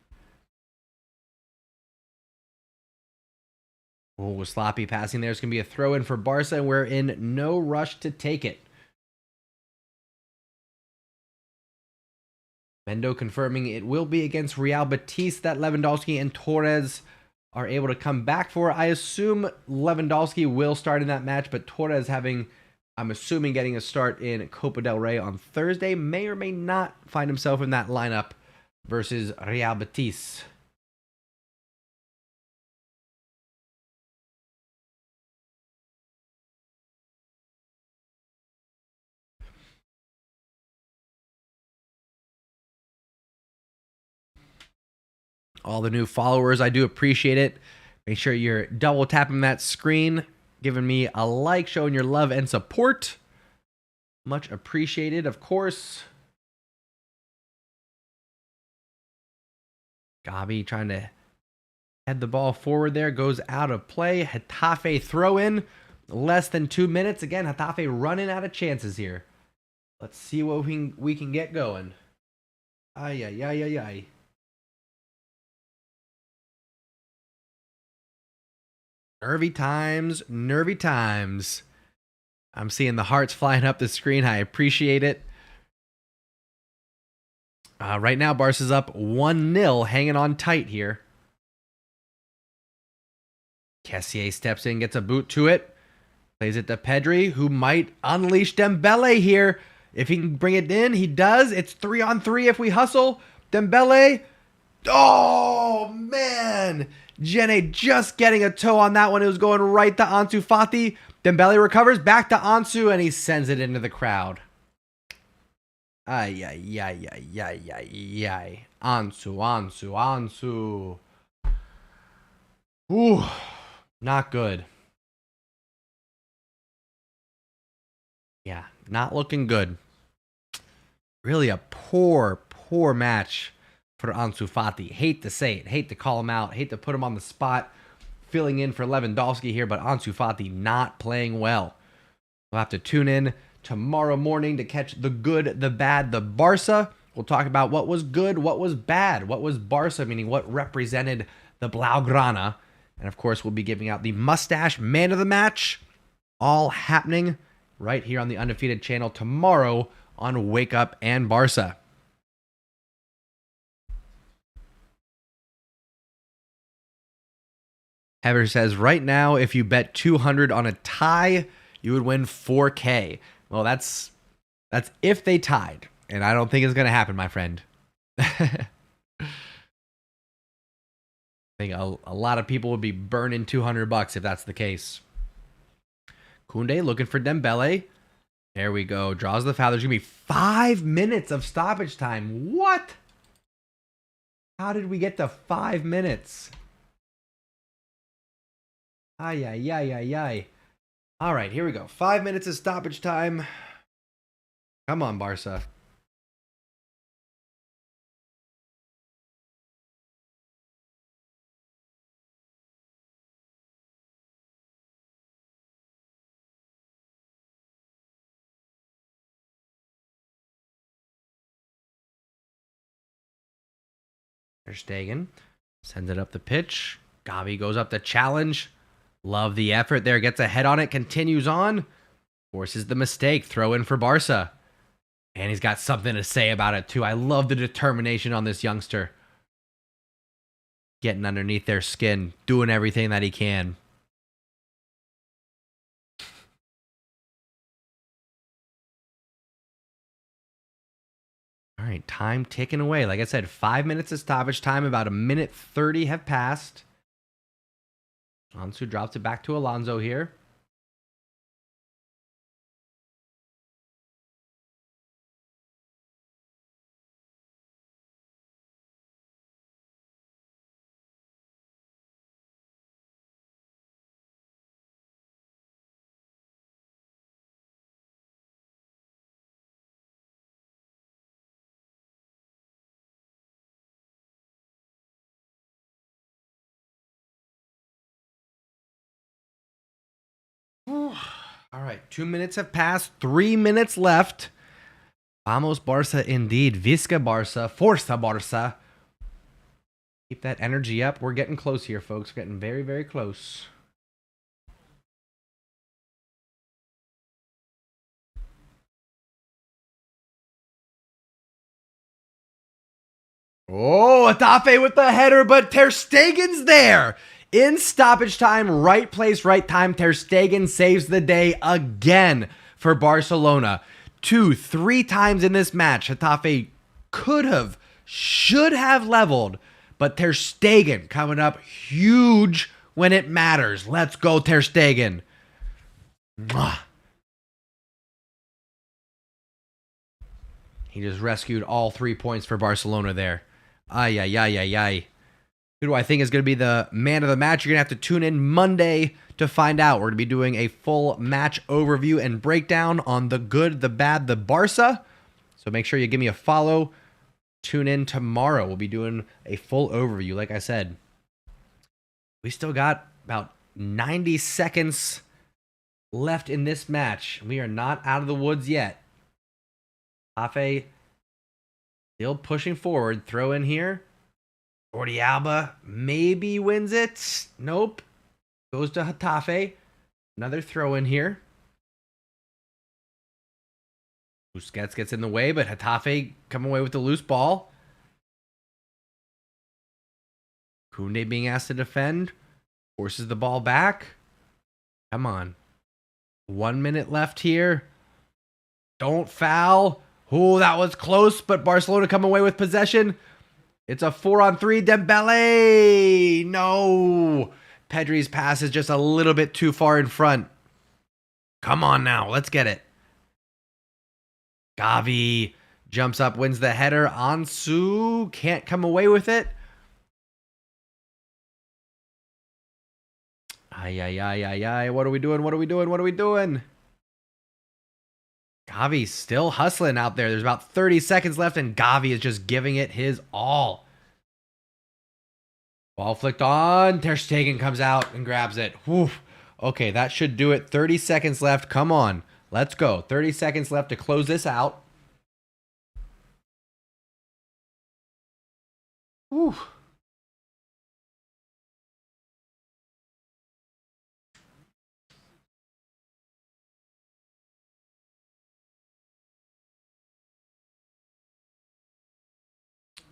Oh, sloppy passing there. It's going to be a throw-in for Barca, and we're in no rush to take it. Mendo confirming it will be against Real Betis that Lewandowski and Torres are able to come back for. I assume Lewandowski will start in that match, but Torres I'm assuming getting a start in Copa del Rey on Thursday, may or may not find himself in that lineup versus Real Betis. All the new followers, I do appreciate it. Make sure you're double tapping that screen, giving me a like, showing your love and support. Much appreciated, of course. Gavi trying to head the ball forward there, goes out of play. Getafe throw in, less than 2 minutes. Again, Getafe running out of chances here. Let's see what we can get going. Ay. Nervy times. I'm seeing the hearts flying up the screen. I appreciate it. Right now, Barca's up 1-0, hanging on tight here. Kessié steps in, gets a boot to it. Plays it to Pedri, who might unleash Dembele here. If he can bring it in, he does. It's 3-on-3 if we hustle. Dembele. Oh, man. Jenny just getting a toe on that one. It was going right to Ansu Fati. Dembele recovers back to Ansu, and he sends it into the crowd. Ay, ay, ay, ay, ay, ay, ay. Ansu. Ooh, not good. Yeah, not looking good. Really a poor match for Ansu Fati. Hate to say it. Hate to call him out. Hate to put him on the spot. Filling in for Lewandowski here, but Ansu Fati not playing well. We'll have to tune in tomorrow morning to catch the good, the bad, the Barca. We'll talk about what was good, what was bad, what was Barca, meaning what represented the Blaugrana. And of course, we'll be giving out the mustache man of the match. All happening right here on the Undefeated channel tomorrow on Wake Up and Barca. Heather says, right now, if you bet 200 on a tie, you would win 4K. Well, that's if they tied. And I don't think it's going to happen, my friend. I think a lot of people would be burning $200 if that's the case. Koundé looking for Dembele. There we go. Draws the foul. There's going to be 5 minutes of stoppage time. What? How did we get to 5 minutes? Ay, ay, ay, ay, ay. All right, here we go. 5 minutes of stoppage time. Come on, Barca. Ter Stegen sends it up the pitch. Gavi goes up to challenge. Love the effort there. Gets a head on it. Continues on. Forces the mistake. Throw in for Barca. And he's got something to say about it, too. I love the determination on this youngster. Getting underneath their skin. Doing everything that he can. All right, time ticking away. Like I said, 5 minutes of stoppage time. About 1:30 have passed. Ansu drops it back to Alonso here. All right, 2 minutes have passed. 3 minutes left. Vamos Barca indeed. Visca Barca. Forza Barca. Keep that energy up. We're getting close here, folks. We're getting very, very close. Oh, Getafe with the header, but Ter Stegen's there. In stoppage time, right place, right time. Ter Stegen saves the day again for Barcelona. 2-3 times in this match, Getafe should have leveled, but Ter Stegen coming up huge when it matters. Let's go, Ter Stegen. Mwah. He just rescued all 3 points for Barcelona there. Ay, ay, ay, ay, ay. Who do I think is going to be the man of the match? You're going to have to tune in Monday to find out. We're going to be doing a full match overview and breakdown on the good, the bad, the Barca. So make sure you give me a follow. Tune in tomorrow. We'll be doing a full overview. Like I said, we still got about 90 seconds left in this match. We are not out of the woods yet. Getafe still pushing forward. Throw in here. Jordi Alba maybe wins it. Nope. Goes to Getafe. Another throw in here. Busquets gets in the way, but Getafe come away with the loose ball. Koundé being asked to defend. Forces the ball back. Come on. 1 minute left here. Don't foul. Oh, that was close, but Barcelona come away with possession. It's a 4-on-3. Dembele. No. Pedri's pass is just a little bit too far in front. Come on now. Let's get it. Gavi jumps up, wins the header. Ansu can't come away with it. Ay. What are we doing? Gavi's still hustling out there. There's about 30 seconds left, and Gavi is just giving it his all. Ball flicked on. Ter Stegen comes out and grabs it. Whew. Okay, that should do it. 30 seconds left. Come on. Let's go. 30 seconds left to close this out. Whew.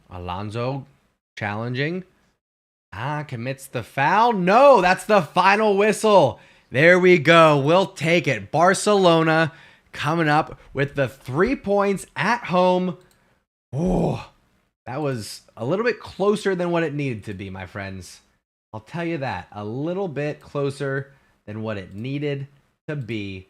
Alonso challenging. Commits the foul. No, that's the final whistle. There we go. We'll take it. Barcelona coming up with the 3 points at home. Oh, that was a little bit closer than what it needed to be, my friends. I'll tell you that. A little bit closer than what it needed to be.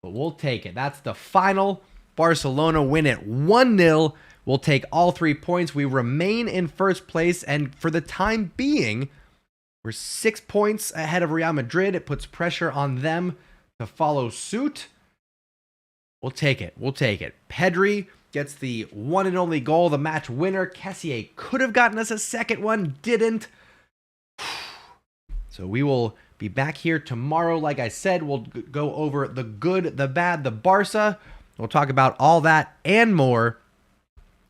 But we'll take it. That's the final. Barcelona win it 1-0. We'll take all 3 points. We remain in first place, and for the time being, we're 6 points ahead of Real Madrid. It puts pressure on them to follow suit. We'll take it. Pedri gets the one and only goal, the match winner. Kessié could have gotten us a second one, didn't. So we will be back here tomorrow. Like I said, we'll go over the good, the bad, the Barca. We'll talk about all that and more.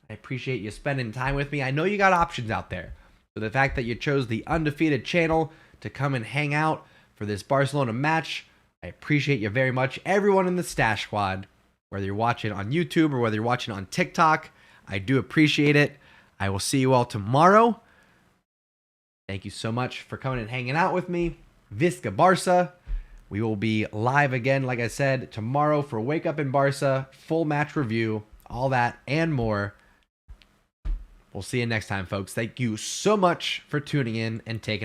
I appreciate you spending time with me. I know you got options out there. So the fact that you chose the Undefeated channel to come and hang out for this Barcelona match, I appreciate you very much. Everyone in the Stash Squad, whether you're watching on YouTube or whether you're watching on TikTok, I do appreciate it. I will see you all tomorrow. Thank you so much for coming and hanging out with me. Visca Barca. We will be live again, like I said, tomorrow for Wake Up in Barca, full match review, all that and more. We'll see you next time, folks. Thank you so much for tuning in and taking a